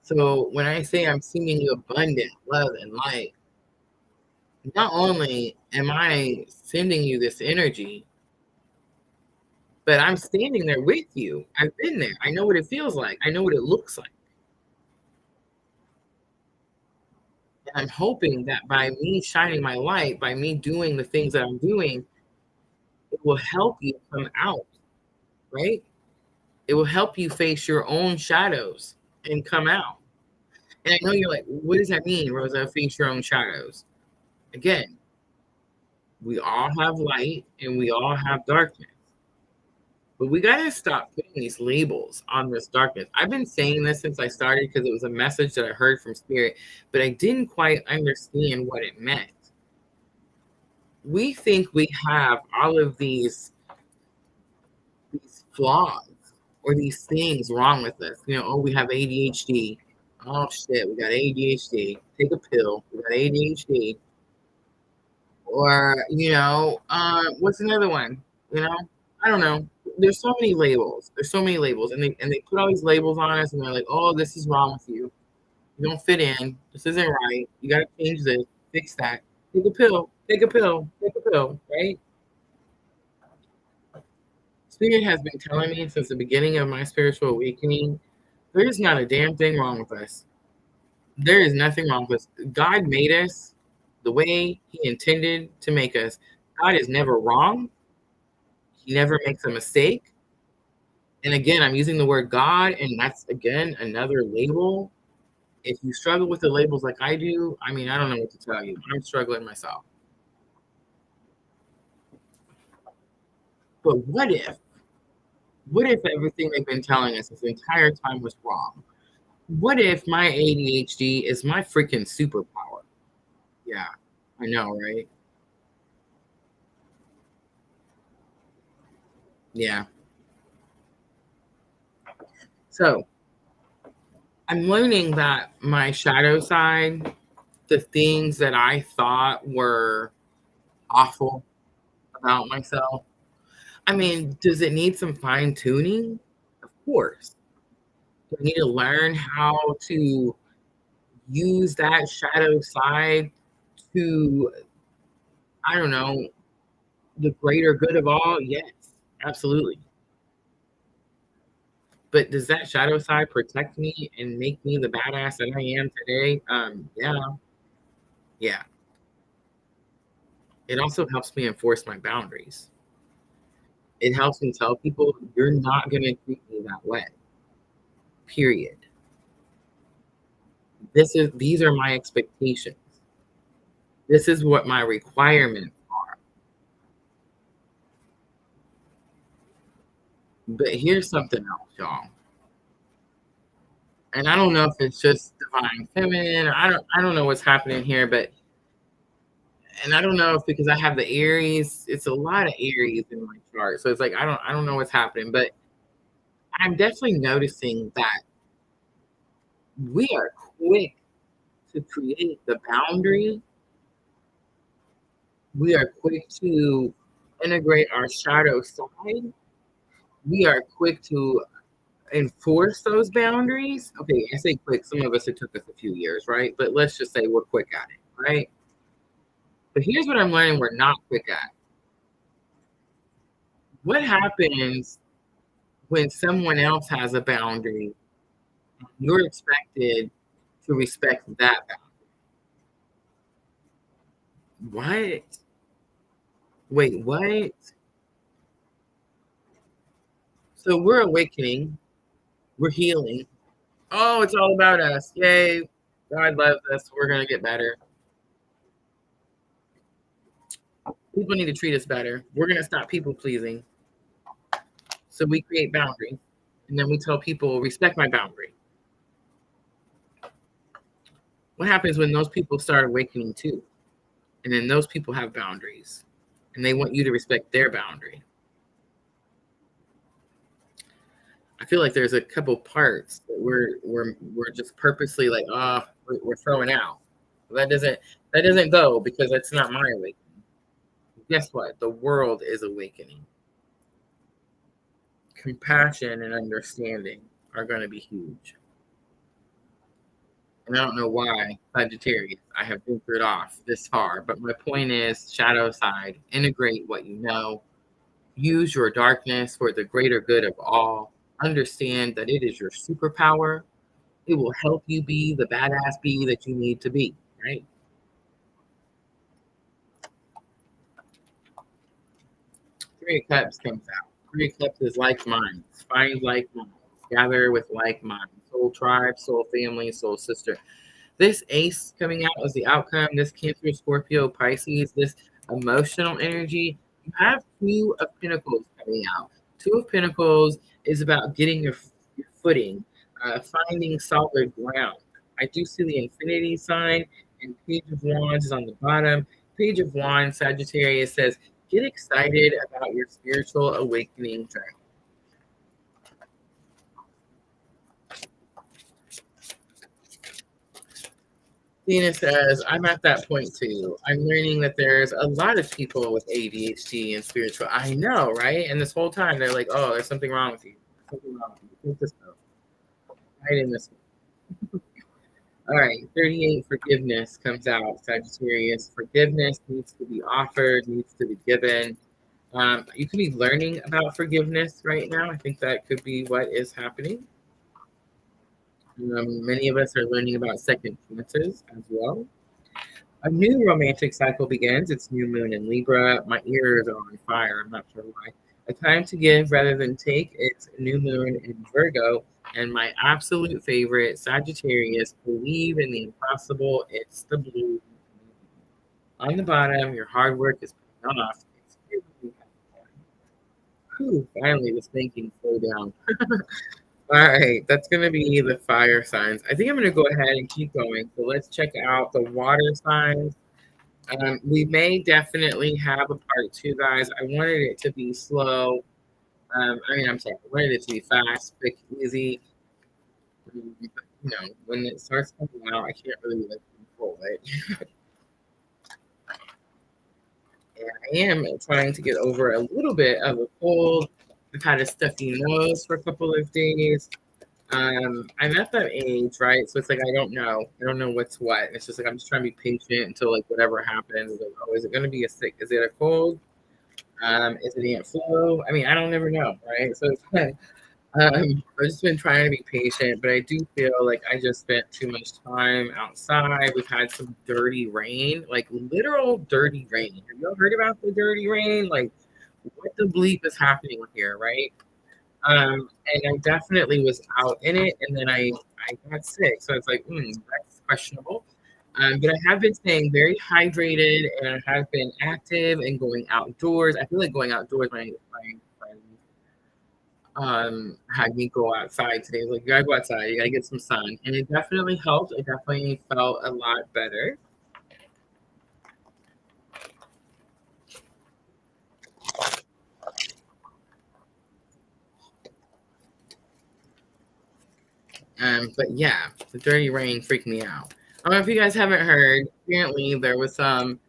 So when I say I'm sending you abundant love and light, not only am I sending you this energy, but I'm standing there with you. I've been there. I know what it feels like. I know what it looks like. And I'm hoping that by me shining my light, by me doing the things that I'm doing, it will help you come out, right? It will help you face your own shadows and come out. And I know you're like, what does that mean, Rosa? Face your own shadows. Again, we all have light and we all have darkness. But we got to stop putting these labels on this darkness. I've been saying this since I started because it was a message that I heard from Spirit, but I didn't quite understand what it meant. We think we have all of these flaws or these things wrong with us. Oh, we have ADHD. Oh, shit, we got ADHD. Take a pill. We got ADHD. Or, what's another one? I don't know. There's so many labels. And they put all these labels on us and they're like, oh, this is wrong with you. You don't fit in. This isn't right. You got to change this, fix that. Take a pill, right? Spirit has been telling me since the beginning of my spiritual awakening, there's not a damn thing wrong with us. There is nothing wrong with us. God made us the way he intended to make us. God is never wrong. He never makes a mistake. And again, I'm using the word God, and that's, again, another label. If you struggle with the labels like I do, I don't know what to tell you. I'm struggling myself. But what if everything they've been telling us this entire time was wrong? What if my ADHD is my freaking superpower? Yeah, I know, right? Yeah. So I'm learning that my shadow side, the things that I thought were awful about myself, does it need some fine tuning? Of course. Do I need to learn how to use that shadow side to, I don't know, the greater good of all? Yes, absolutely. But does that shadow side protect me and make me the badass that I am today? Yeah. Yeah. It also helps me enforce my boundaries. It helps me tell people you're not going to treat me that way. Period. These are my expectations. This is what my requirements are. But here's something else, y'all. And I don't know if it's just divine feminine or I don't know what's happening here, but And I don't know if because I have the Aries, it's a lot of Aries in my chart. So it's like I don't know what's happening, but I'm definitely noticing that we are quick to create the boundary. We are quick to integrate our shadow side. We are quick to enforce those boundaries. Okay, I say quick. Some of us, it took us a few years, right? But let's just say we're quick at it, right? But here's what I'm learning we're not quick at. What happens when someone else has a boundary? You're expected to respect that boundary. What? Wait, what? So we're awakening, we're healing. Oh, it's all about us. Yay. God loves us. We're going to get better. People need to treat us better. We're going to stop people pleasing. So we create boundaries. And then we tell people, respect my boundary. What happens when those people start awakening too? And then those people have boundaries. And they want you to respect their boundary. I feel like there's a couple parts that we're just purposely like, we're throwing out. That doesn't go because that's not my awakening. Guess what? The world is awakening. Compassion and understanding are going to be huge. And I don't know why, Sagittarius, I have ventured off this far, but my point is shadow side, integrate what you know, use your darkness for the greater good of all, understand that it is your superpower. It will help you be the badass bee that you need to be, right? Three of Cups comes out. Three of Cups is like minds. Find like minds. Gather with like minds. Soul tribe, soul family, soul sister. This ace coming out is the outcome. This Cancer, Scorpio, Pisces, this emotional energy. You have Two of Pentacles coming out. Two of Pentacles is about getting your footing, finding solid ground. I do see the infinity sign, and Page of Wands is on the bottom. Page of Wands, Sagittarius says, get excited about your spiritual awakening journey. Dina says, I'm at that point too. I'm learning that there's a lot of people with ADHD and spiritual. I know, right? And this whole time they're like, oh, there's something wrong with you. Something wrong with you. Take this note. Right in this one. All right, 38, forgiveness comes out, Sagittarius. Forgiveness needs to be offered, needs to be given. You could be learning about forgiveness right now. I think that could be what is happening. Many of us are learning about second chances as well. A new romantic cycle begins. It's new moon in Libra. My ears are on fire. I'm not sure why. A time to give rather than take. It's new moon in Virgo. And my absolute favorite, Sagittarius, believe in the impossible. It's the blue. On the bottom, your hard work is paying off. Finally, this thinking slowed down. All right, that's going to be the fire signs. I think I'm going to go ahead and keep going. So let's check out the water signs. We may definitely have a part two, guys. I wanted it to be slow. I'm sorry. I wanted it to be fast, quick, easy. But, when it starts coming out, I can't really control it. And I am trying to get over a little bit of a cold. I've had a stuffy nose for a couple of days. I'm at that age, right? So it's like I don't know what's what. It's just like I'm just trying to be patient until like whatever happens. Like, oh, is it going to be a sick? Is it a cold? Is it ant flu? I don't never know, right? So it's like I've just been trying to be patient, but I do feel like I just spent too much time outside. We've had some dirty rain, like literal dirty rain. Have you all heard about the dirty rain? Like, what the bleep is happening here, right? And I definitely was out in it, and then I got sick. So it's like, that's questionable. But I have been staying very hydrated, and I have been active and going outdoors. I feel like going outdoors. My friends had me go outside today. Like, you gotta go outside. You gotta get some sun, and it definitely helped. I definitely felt a lot better. But yeah, the dirty rain freaked me out. I don't know if you guys haven't heard. Apparently, there was some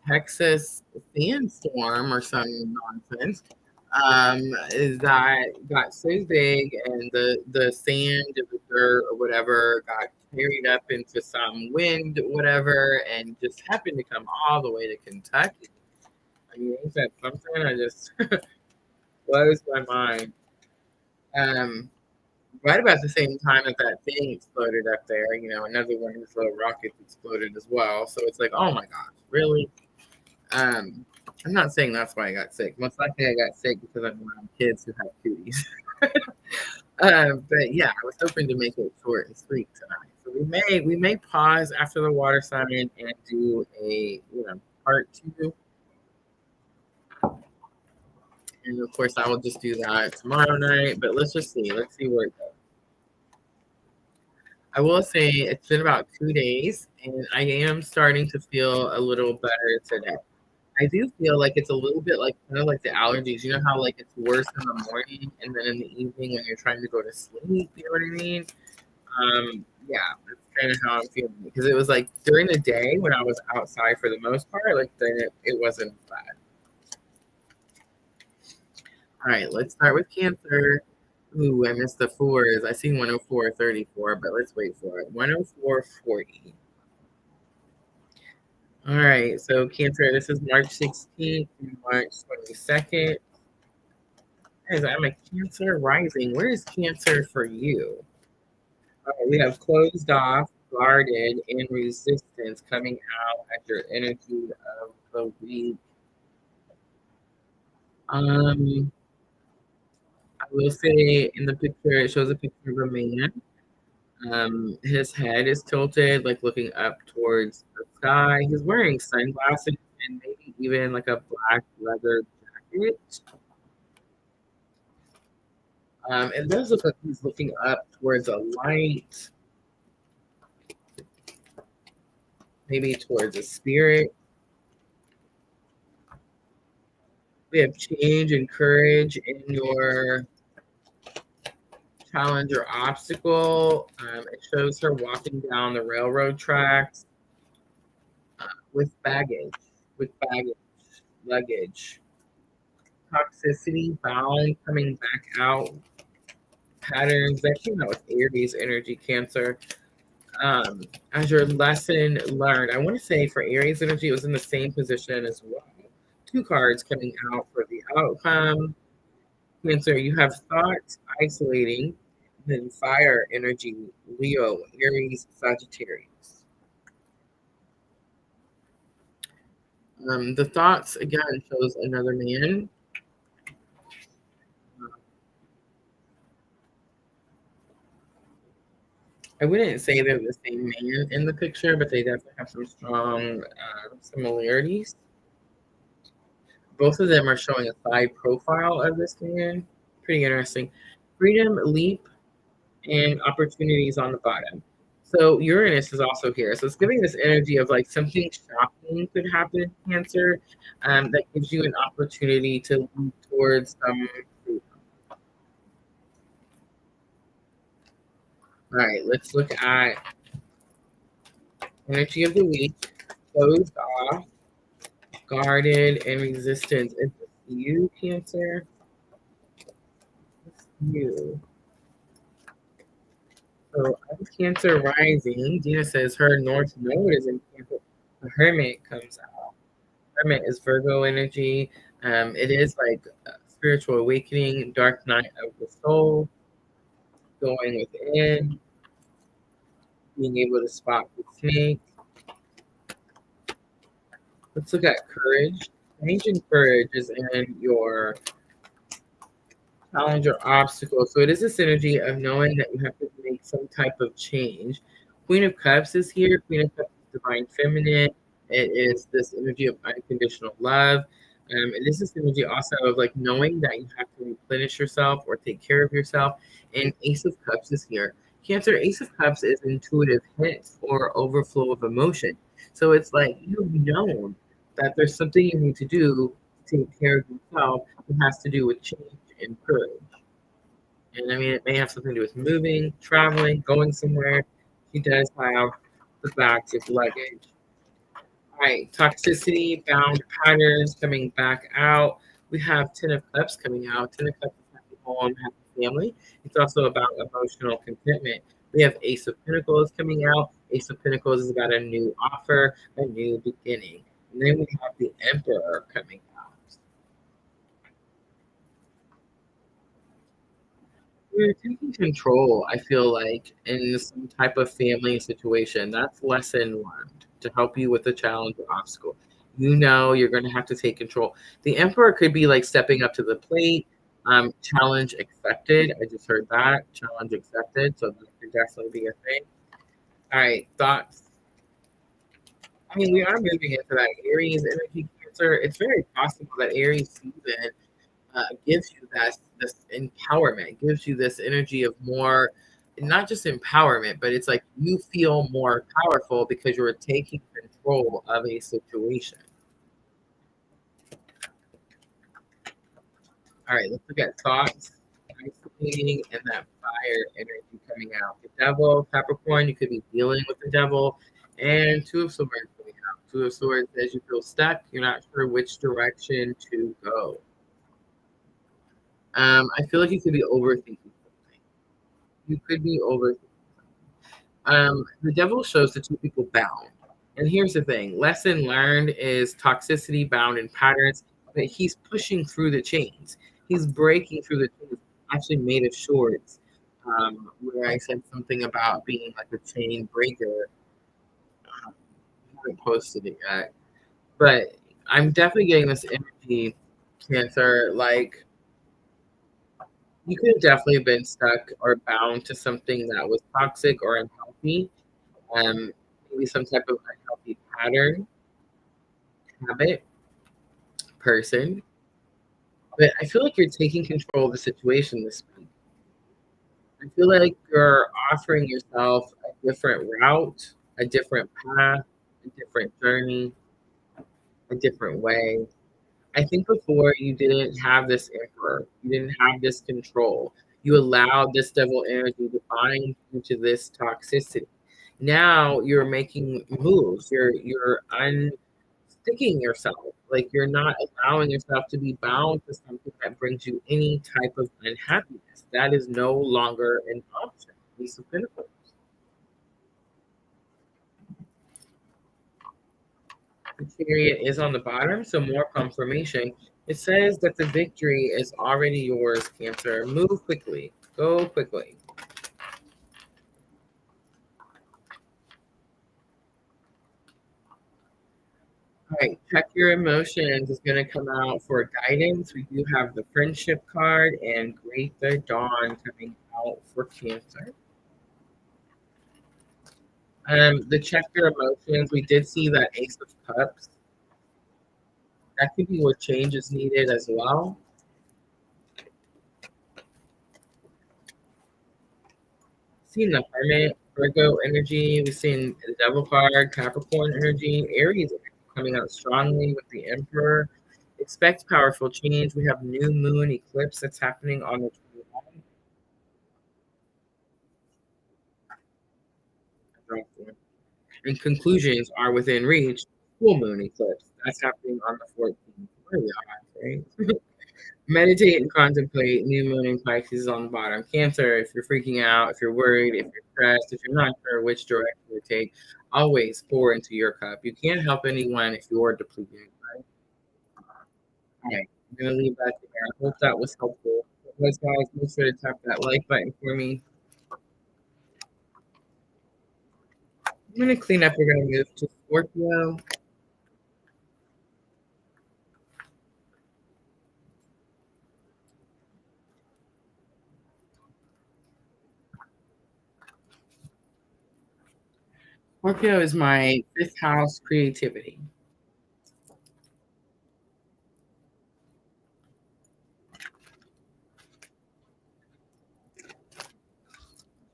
Texas sandstorm or some nonsense that got so big, and the sand, the dirt, or whatever got carried up into some wind, whatever, and just happened to come all the way to Kentucky. I mean, is that something? I just blows my mind. Um, right about the same time that that thing exploded up there, another one of his little rockets exploded as well. So it's like, oh my gosh, really? Um, I'm not saying that's why I got sick. Most likely I got sick because I'm around kids who have cooties. But yeah, I was hoping to make it short and sweet tonight. So we may pause after the water sign and do a part two. And of course I will just do that tomorrow night. But let's just see. Let's see where it goes. I will say it's been about 2 days and I am starting to feel a little better today. I do feel like it's a little bit like kind of like the allergies. You know how like it's worse in the morning and then in the evening when you're trying to go to sleep. You know what I mean? Yeah, that's kind of how I'm feeling because it was like during the day when I was outside for the most part, like then it wasn't bad. All right, let's start with Cancer. Ooh, I missed the fours. I see 104.34, but let's wait for it. 104.40. All right, so Cancer, this is March 16th through March 22nd. Guys, I'm a Cancer rising. Where is Cancer for you? All right, we have closed off, guarded, and resistance coming out as your energy of the week. I will say in the picture, it shows a picture of a man. His head is tilted, like looking up towards the sky. He's wearing sunglasses and maybe even like a black leather jacket. It does look like he's looking up towards a light, maybe towards a spirit. We have change and courage in your challenge or obstacle. It shows her walking down the railroad tracks with luggage. Toxicity, bound, coming back out. Patterns that came out with Aries energy, Cancer. As your lesson learned, I want to say for Aries energy, it was in the same position as well. 2 cards coming out for the outcome. Cancer, you have thoughts isolating, then fire energy, Leo, Aries, Sagittarius. The thoughts again shows another man. I wouldn't say they're the same man in the picture, but they definitely have some strong similarities. Both of them are showing a side profile of this man. Pretty interesting. Freedom, leap, and opportunities on the bottom. So Uranus is also here. So it's giving this energy of like something shocking could happen, Cancer, that gives you an opportunity to move towards some freedom. All right, let's look at energy of the week. Closed off, guarded, and resistance. Is this you, Cancer? It's you. So I'm Cancer rising. Dina says her North Node is in Cancer. The Hermit comes out. Hermit is Virgo energy. It is like spiritual awakening, dark night of the soul, going within, being able to spot the snake. Let's look at courage. Ancient courage is in your challenge or obstacle. So it is this energy of knowing that you have to make some type of change. Queen of Cups is here. Queen of Cups is divine feminine. It is this energy of unconditional love. It is this energy also of like knowing that you have to replenish yourself or take care of yourself. And Ace of Cups is here. Cancer, Ace of Cups is intuitive hits or overflow of emotion. So it's like you've known that there's something you need to do to take care of yourself. It has to do with change and courage. And I mean, it may have something to do with moving, traveling, going somewhere. She does have the bags of luggage. All right, toxicity, bound patterns coming back out. We have Ten of Cups coming out. Ten of Cups is happy home, happy family. It's also about emotional contentment. We have Ace of Pentacles coming out. Ace of Pentacles is about a new offer, a new beginning. And then we have the Emperor coming out. We're taking control, I feel like, in some type of family situation. That's lesson learned to help you with the challenge or obstacle. You know you're going to have to take control. The Emperor could be like stepping up to the plate. Challenge accepted. I just heard that. Challenge accepted. So that could definitely be a thing. All right, thoughts. I mean, we are moving into that Aries energy Cancer. It's very possible that Aries season gives you this empowerment, gives you this energy of more, not just empowerment, but it's like you feel more powerful because you're taking control of a situation. All right, let's look at thoughts, isolating, and that fire energy coming out. The devil, Capricorn, you could be dealing with the devil, and Two of Swords coming out. Two of Swords says you feel stuck, you're not sure which direction to go. I feel like you could be overthinking something. You could be overthinking. The devil shows the two people bound. And here's the thing, lesson learned is toxicity bound in patterns, but he's pushing through the chains. He's breaking through the chains, actually made of shorts, where I said something about being like a chain breaker. I haven't posted it yet. But I'm definitely getting this energy, Cancer, like you could have definitely been stuck or bound to something that was toxic or unhealthy. Maybe some type of unhealthy pattern, habit, person. But I feel like you're taking control of the situation this week. I feel like you're offering yourself a different route, a different path, a different journey, a different way. I think before you didn't have this emperor, you didn't have this control. You allowed this devil energy to bind you to this toxicity. Now you're making moves. You're unsticking yourself. Like you're not allowing yourself to be bound to something that brings you any type of unhappiness. That is no longer an option. Ace of Pentacles. The Chariot is on the bottom, so more confirmation. It says that the victory is already yours, Cancer. Move quickly. Go quickly. All right, check your emotions is going to come out for guidance. We do have the friendship card and Great the Dawn coming out for Cancer. The check your emotions. We did see that Ace of Cups. That could be what change is needed as well. Seen the Hermit, Virgo energy. We've seen the Devil card, Capricorn energy, Aries coming out strongly with the Emperor. Expect powerful change. We have new moon eclipse that's happening on the 29th. And conclusions are within reach. Full moon eclipse. That's happening on the 14th. Where we are, right? Meditate and contemplate. New moon in Pisces on the bottom. Cancer, if you're freaking out, if you're worried, if you're stressed, if you're not sure which direction to take, always pour into your cup. You can't help anyone if you're depleted, right? All right, I'm going to leave that there. I hope that was helpful. Otherwise, guys, make sure to tap that like button for me. I'm going to clean up. We're going to move to Scorpio. Scorpio is my fifth house creativity.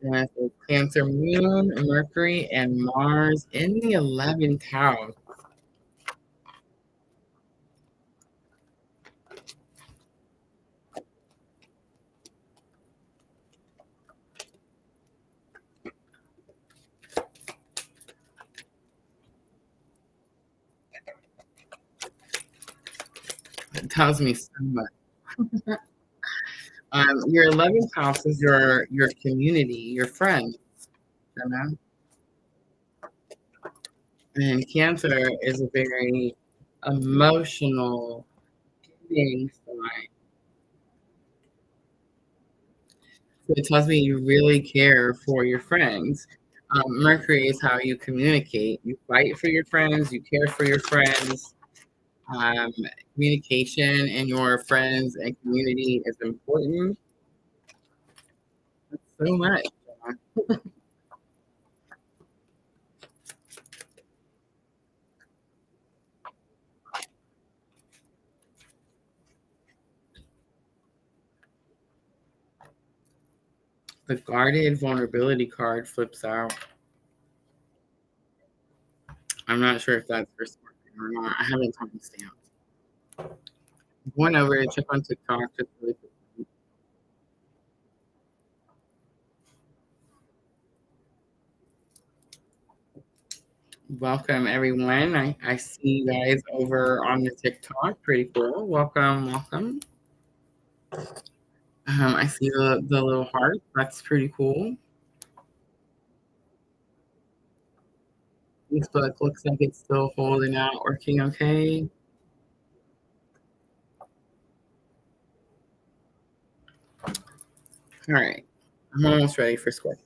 Yeah, so Cancer Moon, Mercury, and Mars in the 11th house. It tells me so much. Your 11th house is your community, your friends, you know? And Cancer is a very emotional being sign. So it tells me you really care for your friends. Mercury is how you communicate. You fight for your friends. You care for your friends. Um, Communication and your friends and community is important. That's so much. The guarded vulnerability card flips out. I'm not sure if that's for Scorpio or not. I haven't time stamped. I'm going over to check on TikTok just really quickly. Welcome everyone. I see you guys over on the TikTok. Pretty cool. Welcome, welcome. I see the little heart. That's pretty cool. Facebook looks like it's still holding out, working okay. All right. I'm almost ready for Scorpio.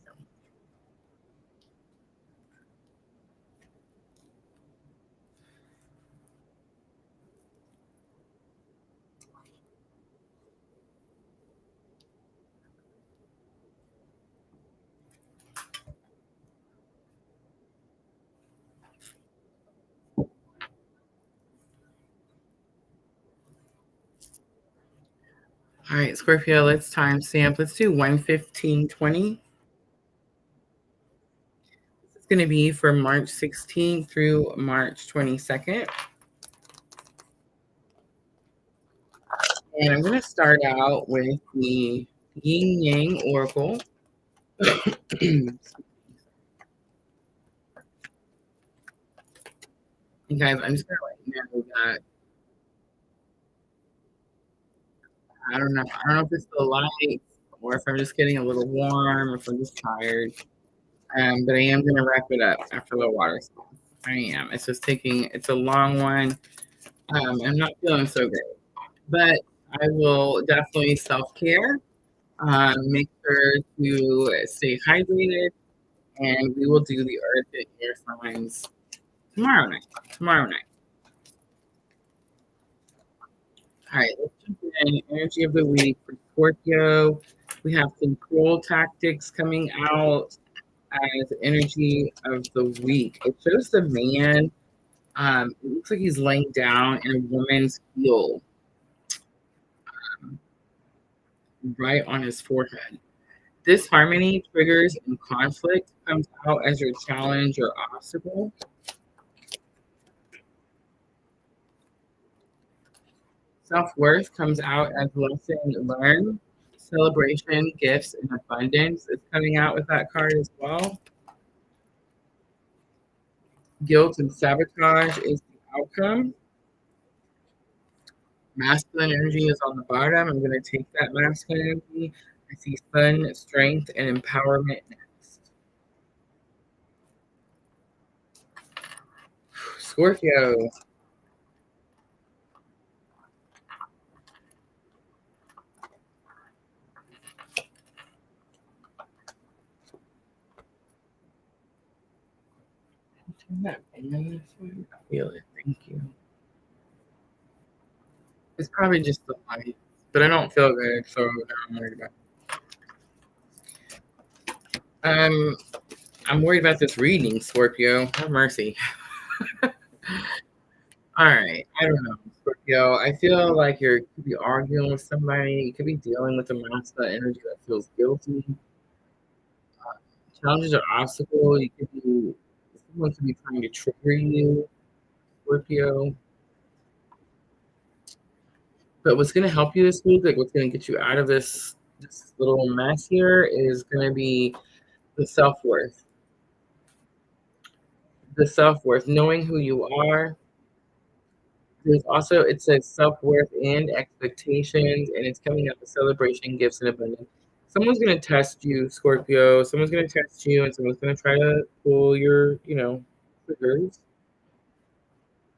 All right, Scorpio, let's timestamp. Let's do 1/15/20. This is going to be for March 16th through March 22nd. And I'm going to start out with the Yin Yang Oracle. And guys, I'm just going to let you know that I don't know if it's the lights or if I'm just getting a little warm or if I'm just tired. But I am going to wrap it up after the water spell. I am. It's just it's a long one. I'm not feeling so great. But I will definitely self-care. Make sure to stay hydrated. And we will do the earth and air signs tomorrow night. All right, let's jump in. Energy of the week for Scorpio. We have control tactics coming out as energy of the week. It shows the man. It looks like he's laying down in a woman's heel, right on his forehead. This harmony triggers and conflict comes out as your challenge or obstacle. Self-worth comes out as lesson learned. Celebration, gifts, and abundance is coming out with that card as well. Guilt and sabotage is the outcome. Masculine energy is on the bottom. I'm going to take that masculine energy. I see sun, strength, and empowerment next. Scorpio. Turn that band this way. I feel it. Thank you. It's probably just the light, but I don't feel good, so I'm worried about it. I'm worried about this reading, Scorpio. Have mercy. All right. I don't know, Scorpio. I feel like you could be arguing with somebody. You could be dealing with a masculine energy that feels guilty. Challenges or obstacle. Someone could be trying to trigger you, Scorpio. But what's going to help you this week, like what's going to get you out of this little mess here, is going to be the self-worth. The self-worth, knowing who you are, There's also, it says self-worth and expectations, and it's coming up with celebration, gifts, and abundance. Someone's going to test you, Scorpio. Someone's going to test you, and someone's going to try to pull your, triggers.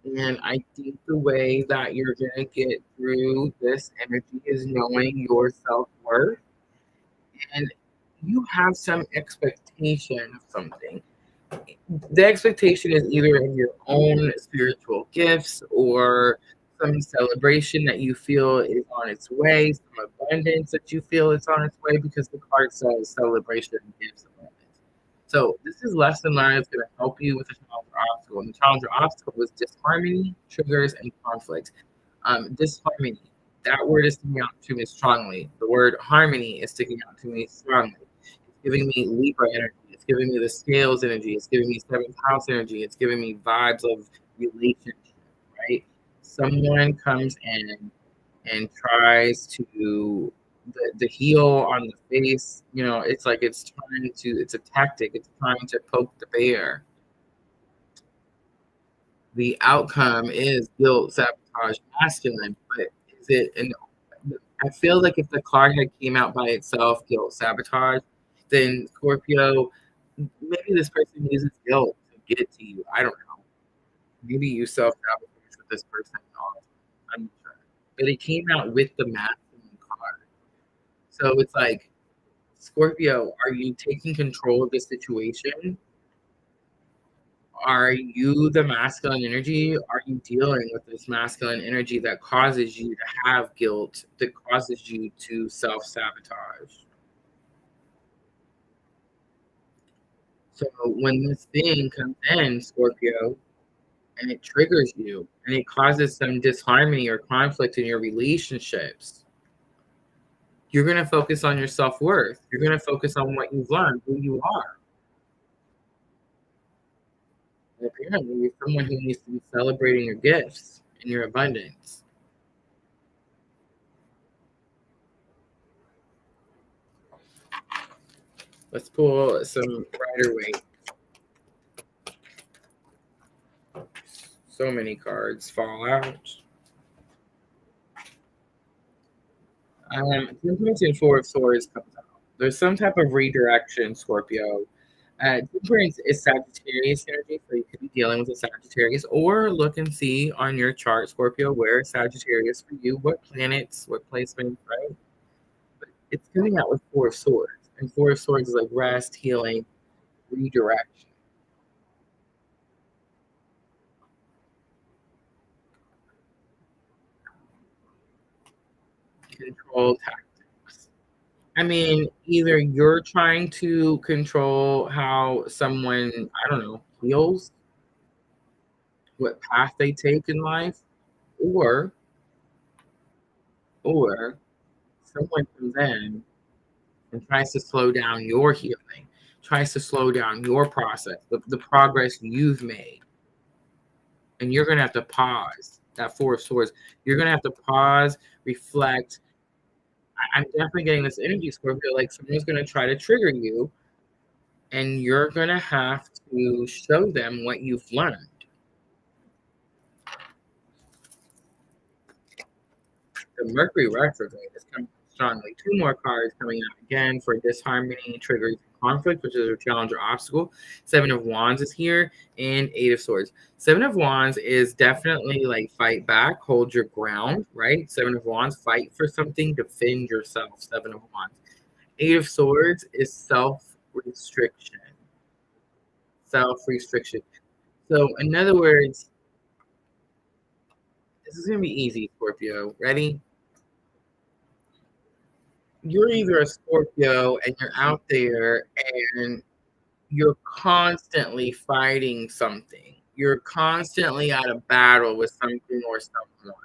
And I think the way that you're going to get through this energy is knowing your self-worth. And you have some expectation of something. The expectation is either in your own spiritual gifts or some celebration that you feel is on its way, some abundance that you feel is on its way, because the card says celebration, gifts, abundance. So this is lesson learned. It's going to help you with the challenge or obstacle. And the challenge or obstacle was disharmony, triggers, and conflict. Disharmony, that word is sticking out to me strongly. The word harmony is sticking out to me strongly. It's giving me Libra energy. It's giving me the scales energy. It's giving me seventh house energy. It's giving me vibes of relationship, right? Someone comes in and tries to the heel on the face, it's like it's a tactic. It's trying to poke the bear. The outcome is guilt, sabotage, masculine, but is it I feel like if the card had came out by itself, guilt, sabotage, then Scorpio, maybe this person uses guilt to get to you. I don't know. Maybe you self-sabotage with this person. I'm not sure. But it came out with the masculine card. So it's like, Scorpio, are you taking control of the situation? Are you the masculine energy? Are you dealing with this masculine energy that causes you to have guilt, that causes you to self-sabotage? So when this thing comes in, Scorpio, and it triggers you, and it causes some disharmony or conflict in your relationships, you're going to focus on your self-worth. You're going to focus on what you've learned, who you are. And apparently, you're someone who needs to be celebrating your gifts and your abundance. Let's pull some Rider-Waite. So many cards fall out. Temperance and Four of Swords comes out. There's some type of redirection, Scorpio. Temperance is Sagittarius energy, so you could be dealing with a Sagittarius, or look and see on your chart, Scorpio, where Sagittarius for you, what planets, what placements, right? But it's coming out with Four of Swords, and Four of Swords is like rest, healing, redirection. Control tactics. I mean, either you're trying to control how someone, I don't know, heals, what path they take in life, or someone comes in and tries to slow down your healing, tries to slow down your process, the progress you've made. And you're going to have to pause. That Four of Swords, you're going to have to pause, reflect. I'm definitely getting this energy, Scorpio, like someone's going to try to trigger you, and you're going to have to show them what you've learned. The Mercury retrograde is coming strongly. Two more cards coming out again for disharmony, triggers, and conflict, which is a challenge or obstacle. Seven of Wands is here, and Eight of Swords. Seven of Wands is definitely like fight back, hold your ground, right? Seven of Wands, fight for something, defend yourself. Seven of Wands. Eight of Swords is self-restriction. Self-restriction. So in other words, this is going to be easy, Scorpio. Ready? You're either a Scorpio and you're out there and you're constantly fighting something. You're constantly at a battle with something or someone.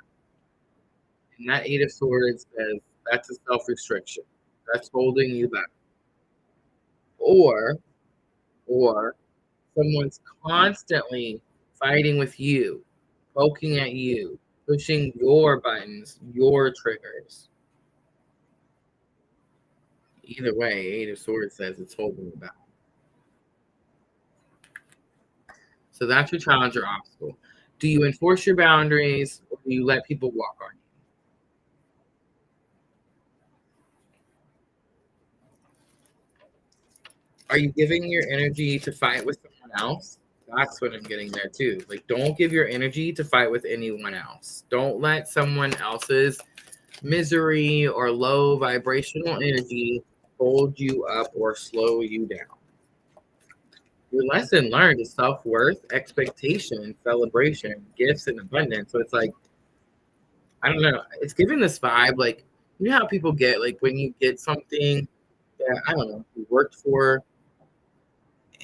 And that Eight of Swords says that's a self-restriction. That's holding you back. Or someone's constantly fighting with you, poking at you, pushing your buttons, your triggers. Either way, Eight of Swords says it's holding you back. So that's your challenge or obstacle. Do you enforce your boundaries, or do you let people walk on you? Are you giving your energy to fight with someone else? That's what I'm getting there too. Like, don't give your energy to fight with anyone else. Don't let someone else's misery or low vibrational energy hold you up or slow you down. Your lesson learned is self-worth, expectation, celebration, gifts, and abundance. So it's like, I don't know. It's giving this vibe like, you know how people get like when you get something that, I don't know, you worked for,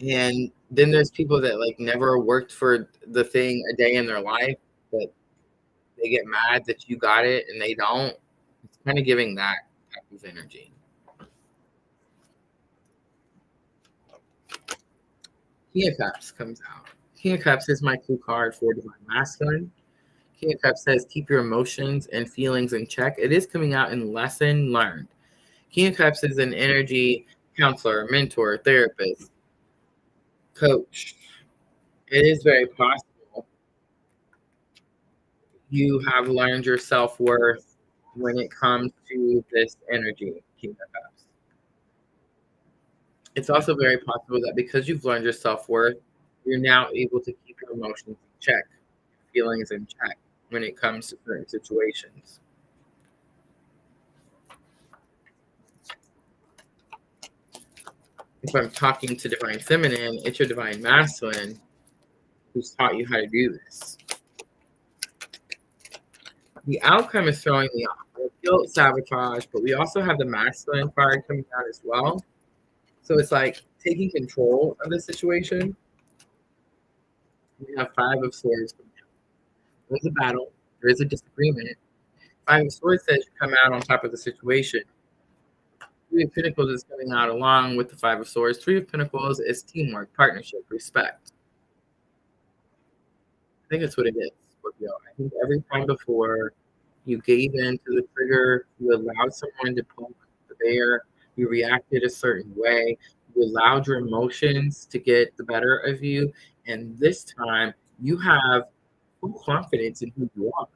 and then there's people that like never worked for the thing a day in their life, but they get mad that you got it and they don't. It's kind of giving that type of energy. King of Cups comes out. King of Cups is my clue card for Divine Masculine. King of Cups says keep your emotions and feelings in check. It is coming out in lesson learned. King of Cups is an energy counselor, mentor, therapist, coach. It is very possible you have learned your self-worth when it comes to this energy, King of Cups. It's also very possible that because you've learned your self-worth, you're now able to keep your emotions in check, feelings in check when it comes to certain situations. If I'm talking to Divine Feminine, it's your Divine Masculine who's taught you how to do this. The outcome is throwing me off. Guilt, sabotage, but we also have the masculine card coming out as well. So it's like taking control of the situation. We have 5 of Swords coming out. There's a battle. There is a disagreement. 5 of Swords says you come out on top of the situation. 3 of Pentacles is coming out along with the 5 of Swords. 3 of Pentacles is teamwork, partnership, respect. I think that's what it is, Scorpio. I think every time before you gave in to the trigger, you allowed someone to poke the bear, you reacted a certain way, you allowed your emotions to get the better of you, and this time you have full confidence in who you are.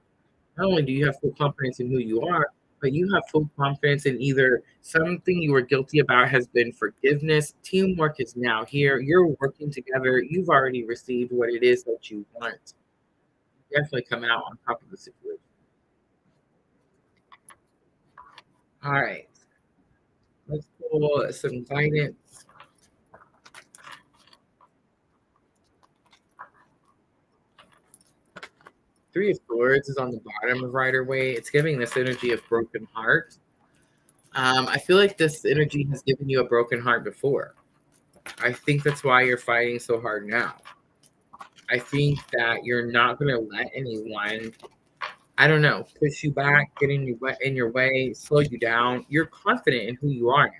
Not only do you have full confidence in who you are, but you have full confidence in either something you were guilty about has been forgiveness, teamwork is now here, you're working together, you've already received what it is that you want. You definitely come out on top of the situation. All right. Let's pull some guidance. Three of Swords is on the bottom of Rider-Waite. It's giving this energy of broken heart. I feel like this energy has given you a broken heart before. I think that's why you're fighting so hard now. I think that you're not going to let anyone, I don't know, push you back, get in your way, slow you down. You're confident in who you are now.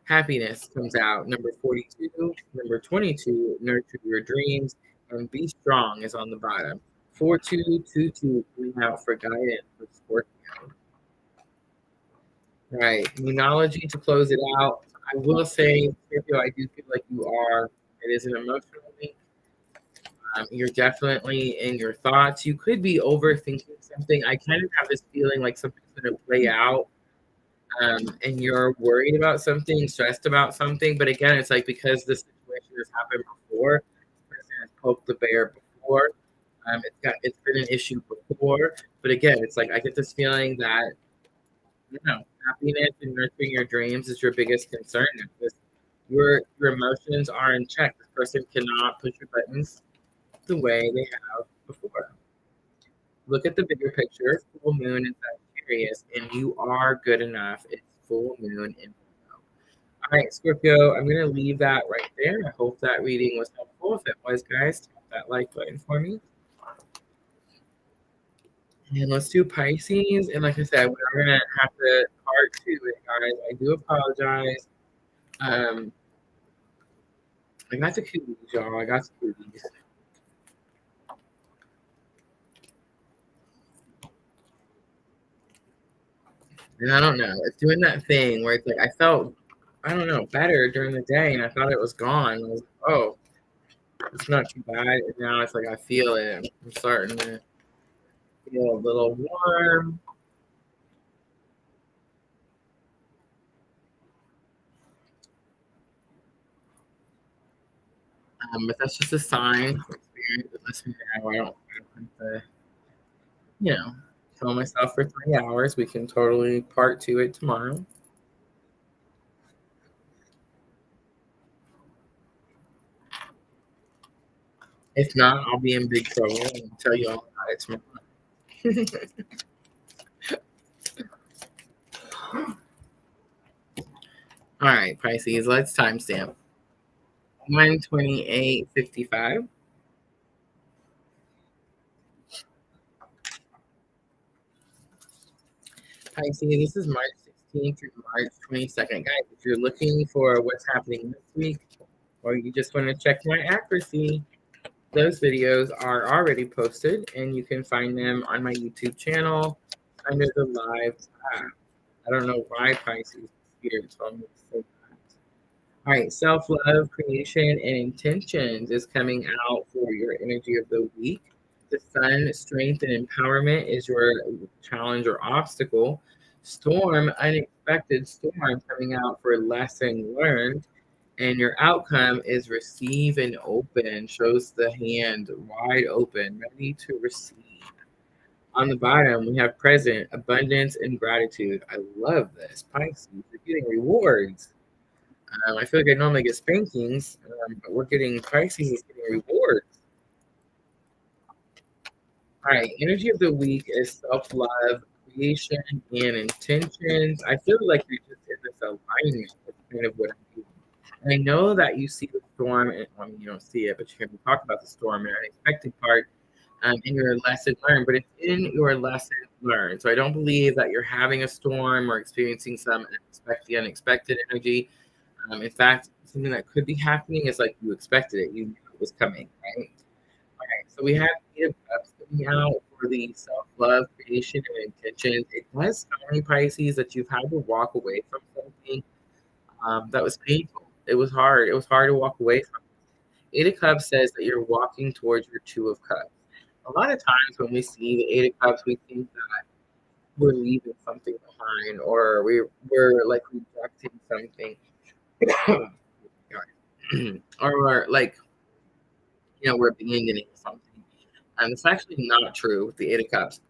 Happiness comes out. Number 42, number 22, nurture your dreams, and be strong is on the bottom. 4222 coming out for guidance for Scorpio. Right, numerology to close it out. I will say, Scorpio, I do feel like you are. It is an emotional week. You're definitely in your thoughts. You could be overthinking something. I kind of have this feeling like something's going to play out. And you're worried about something, stressed about something, but again, it's like because this situation has happened before, this person has poked the bear before, it's been an issue before, but again, it's like I get this feeling that happiness and nurturing your dreams is your biggest concern. Because your emotions are in check. This person cannot push your buttons the way they have before. Look at the bigger picture. Full moon in Sagittarius, and you are good enough. It's full moon in Virgo. All right, Scorpio, I'm going to leave that right there. I hope that reading was helpful. If it was, guys, tap that like button for me. And let's do Pisces. And like I said, we're going to have to part 2 it, guys. I do apologize. I got the cooties, y'all. I got the cooties. And I don't know. It's doing that thing where it's like I felt, I don't know, better during the day, and I thought it was gone. I was like, oh, it's not too bad. And now it's like I feel it. I'm starting to feel a little warm. But that's just a sign for spirit that lets me know I don't have to, kill myself for 3 hours. We can totally part to it tomorrow. If not, I'll be in big trouble and tell you all about it tomorrow. All right, Pisces, let's timestamp. 1:28:55. Pisces, this is March 16th through March 22nd. Guys, if you're looking for what's happening this week, or you just want to check my accuracy, those videos are already posted, and you can find them on my YouTube channel under the live tab. I don't know why Pisces is here, so I'm going to say that. All right, self-love, creation, and intentions is coming out for your energy of the week. The sun, strength, and empowerment is your challenge or obstacle. Storm, unexpected storm coming out for lesson learned. And your outcome is receive and open, shows the hand wide open, ready to receive. On the bottom, we have present, abundance, and gratitude. I love this. Pisces, you're getting rewards. I feel like I normally get spankings, but we're getting Pisces is getting rewards. All right, energy of the week is self-love, creation, and intentions. I feel like you're just in this alignment. That's kind of what I'm doing. And I know that you see the storm, and you don't see it, but you can talk about the storm and unexpected part in your lesson learned, but it's in your lesson learned. So I don't believe that you're having a storm or experiencing some unexpected energy. In fact, something that could be happening is like you expected it, you knew it was coming, right? All right, so we have Eight of Cups coming out for the self-love, creation, and intentions. It does sound, Pisces, that you've had to walk away from something that was painful. It was hard. It was hard to walk away from. Eight of Cups says that you're walking towards your Two of Cups. A lot of times when we see the Eight of Cups, we think that we're leaving something behind, or we're like rejecting something. Or like, we're abandoning something. And it's actually not true with the Eight of Cups.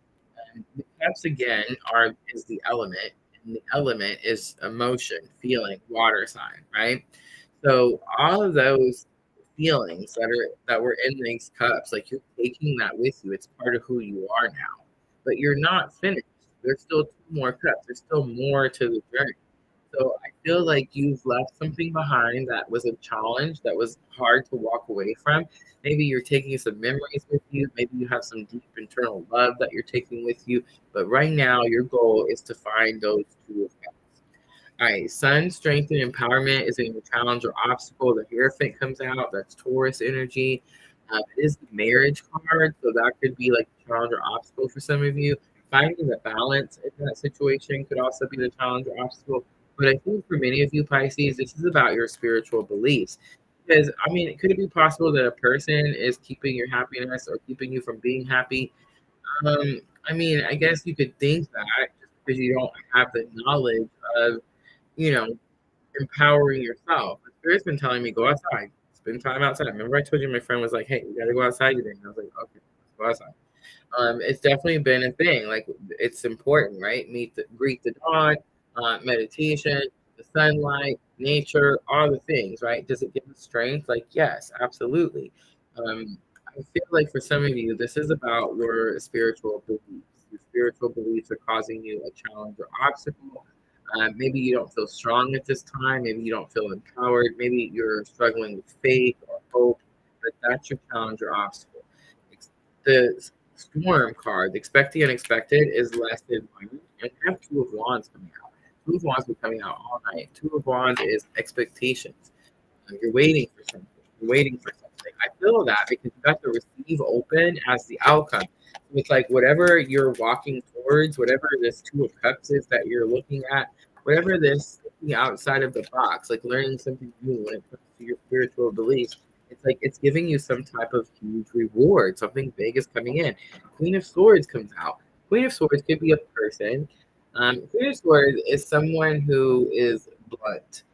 The Cups again is the element, and the element is emotion, feeling, water sign, right? So all of those feelings that were in these cups, like you're taking that with you. It's part of who you are now. But you're not finished. There's still two more cups. There's still more to the journey. So I feel like you've left something behind that was a challenge, that was hard to walk away from. Maybe you're taking some memories with you. Maybe you have some deep internal love that you're taking with you. But right now, your goal is to find those two effects. All right, sun, strength, and empowerment is in your challenge or obstacle. The Hierophant comes out. That's Taurus energy. It is the marriage card, so that could be like a challenge or obstacle for some of you. Finding the balance in that situation could also be the challenge or obstacle. But I think for many of you Pisces, this is about your spiritual beliefs. Because, could it be possible that a person is keeping your happiness or keeping you from being happy? I guess you could think that just because you don't have the knowledge of, you know, empowering yourself. The Spirit's been telling me, go outside, spend time outside. Remember I told you my friend was like, hey, you got to go outside today. And I was like, okay, let's go outside. It's definitely been a thing. Like, it's important, right? Greet the dawn, meditation, the sunlight, nature, all the things, right? Does it give us strength? Like, yes, absolutely. I feel like for some of you, this is about your spiritual beliefs. Your spiritual beliefs are causing you a challenge or obstacle. Maybe you don't feel strong at this time. Maybe you don't feel empowered. Maybe you're struggling with faith or hope, but that's your challenge or obstacle. The Storm card, the expect the unexpected, is less than one. And you have Two of Wands coming out. Two of Wands will be coming out all night. Two of Wands is expectations. You're waiting for something. You're waiting for something. I feel that because you got the receive open as the outcome. It's like whatever you're walking towards, whatever this Two of Cups is that you're looking at, whatever this thinking outside of the box, like learning something new when it comes to your spiritual beliefs, It's like it's giving you some type of huge reward. Something big is coming in. Queen of Swords comes out. Queen of Swords could be a person. Queen of Swords is someone who is blunt.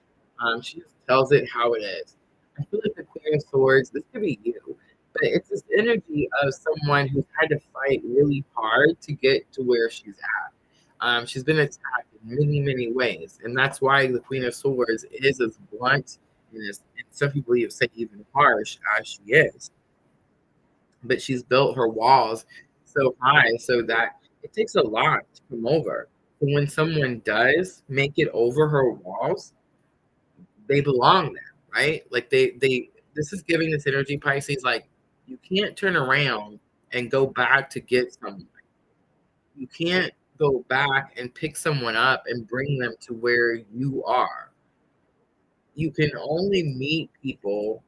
She just tells it how it is. I feel like the Queen of Swords, this could be you, but it's this energy of someone who's had to fight really hard to get to where she's at. She's been attacked in many, many ways, and that's why the Queen of Swords is as blunt and some people even say even harsh as she is. But she's built her walls so high so that it takes a lot to come over. And when someone does make it over her walls, they belong there, right? Like they this is giving this energy, Pisces, like you can't turn around and go back to get someone. You can't go back and pick someone up and bring them to where you are. You can only meet people.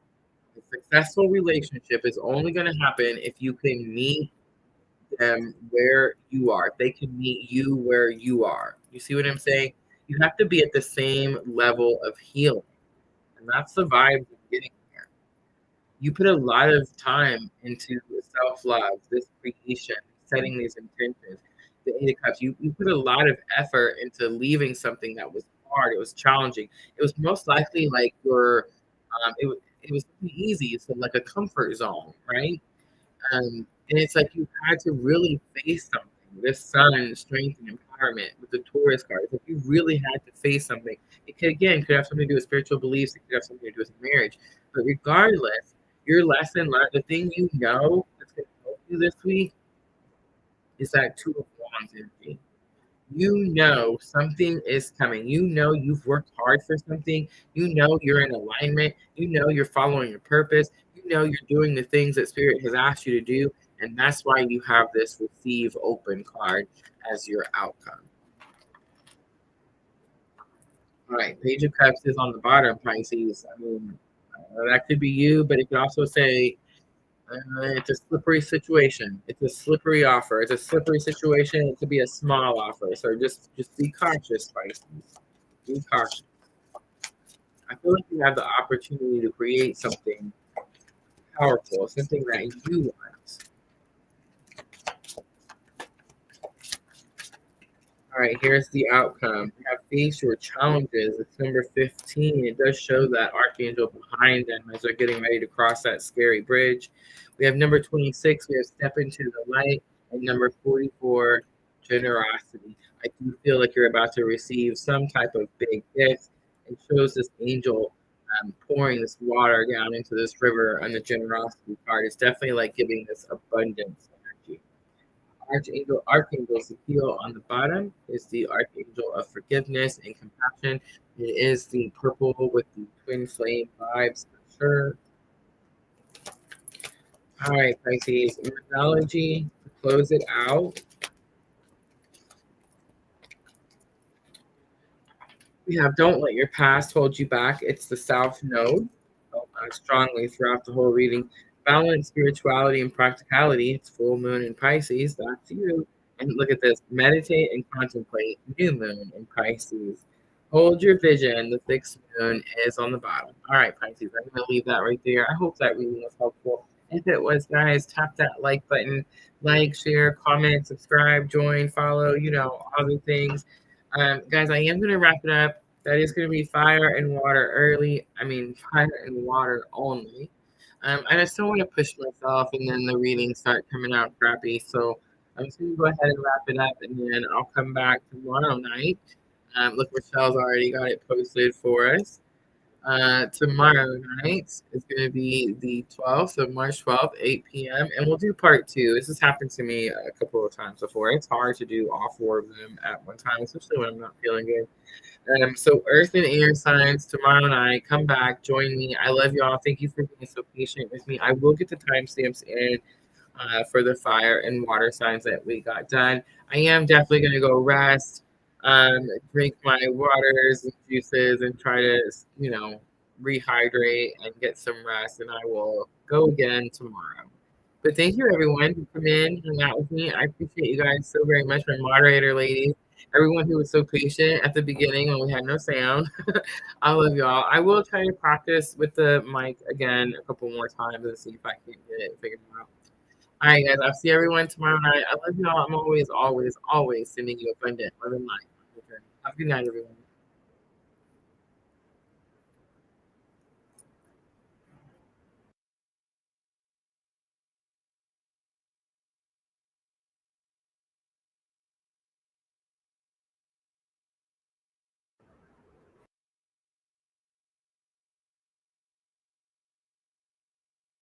A successful relationship is only going to happen if you can meet them where you are. If they can meet you where you are. You see what I'm saying? You have to be at the same level of healing. And that's the vibe you're getting here. You put a lot of time into self-love, this creation, setting these intentions. The Eight of Cups, you put a lot of effort into leaving something that was hard. It was challenging. It was most likely like it was easy. So like a comfort zone, right? And it's like you had to really face something. This sun, strength, and empowerment with the Taurus card. If you really had to face something, it could have something to do with spiritual beliefs. It could have something to do with marriage. But regardless, your lesson learned, the thing you know that's going to help you this week is that Two of Wands energy. You know something is coming. You know you've worked hard for something. You know you're in alignment. You know you're following your purpose. You know you're doing the things that Spirit has asked you to do. And that's why you have this receive open card as your outcome. All right, Page of Cups is on the bottom, Pisces. I mean, that could be you, but it could also say it's a slippery situation. It's a slippery offer. It's a slippery situation. It could be a small offer. So just be cautious, Pisces. Be cautious. I feel like you have the opportunity to create something powerful, something that you want. All right, here's the outcome. You have faced your challenges. It's number 15. It does show that archangel behind them as they're getting ready to cross that scary bridge. We have number 26. We have step into the light. And number 44, generosity. I do feel like you're about to receive some type of big gift. It shows this angel pouring this water down into this river on the generosity card. It's definitely like giving this abundance energy. Archangel Sakiel on the bottom is the Archangel of forgiveness and compassion. It is the purple with the twin flame vibes for sure. All right, Pisces, methodology to close it out. We have don't let your past hold you back. It's the South Node. Strongly throughout the whole reading. Balance, spirituality, and practicality. It's full moon in Pisces. That's you. And look at this. Meditate and contemplate. New moon in Pisces. Hold your vision. The fixed moon is on the bottom. All right, Pisces. I'm going to leave that right there. I hope that reading was helpful. If it was, guys, tap that like button. Like, share, comment, subscribe, join, follow, all the things. Guys, I am going to wrap it up. That is going to be fire and water early. I mean, fire and water only. And I still want to push myself, and then the readings start coming out crappy. So I'm just going to go ahead and wrap it up, and then I'll come back tomorrow night. Look, Michelle's already got it posted for us. Tomorrow night is going to be the 12th of March 12th, 8 p.m. And we'll do part 2. This has happened to me a couple of times before. It's hard to do all 4 of them at one time, especially when I'm not feeling good. So Earth and Air signs tomorrow night. Come back, join me. I love y'all. Thank you for being so patient with me. I will get the timestamps in for the fire and water signs that we got done. I am definitely going to go rest, drink my waters and juices, and try to, rehydrate and get some rest. And I will go again tomorrow. But thank you, everyone, for coming in, hang out with me. I appreciate you guys so very much, my moderator ladies. Everyone who was so patient at the beginning when we had no sound. I love y'all. I will try to practice with the mic again a couple more times and see if I can get it figured out. All right, guys. I'll see everyone tomorrow night. I love y'all. I'm always, always, always sending you abundant love and light. Okay. Have a good night, everyone.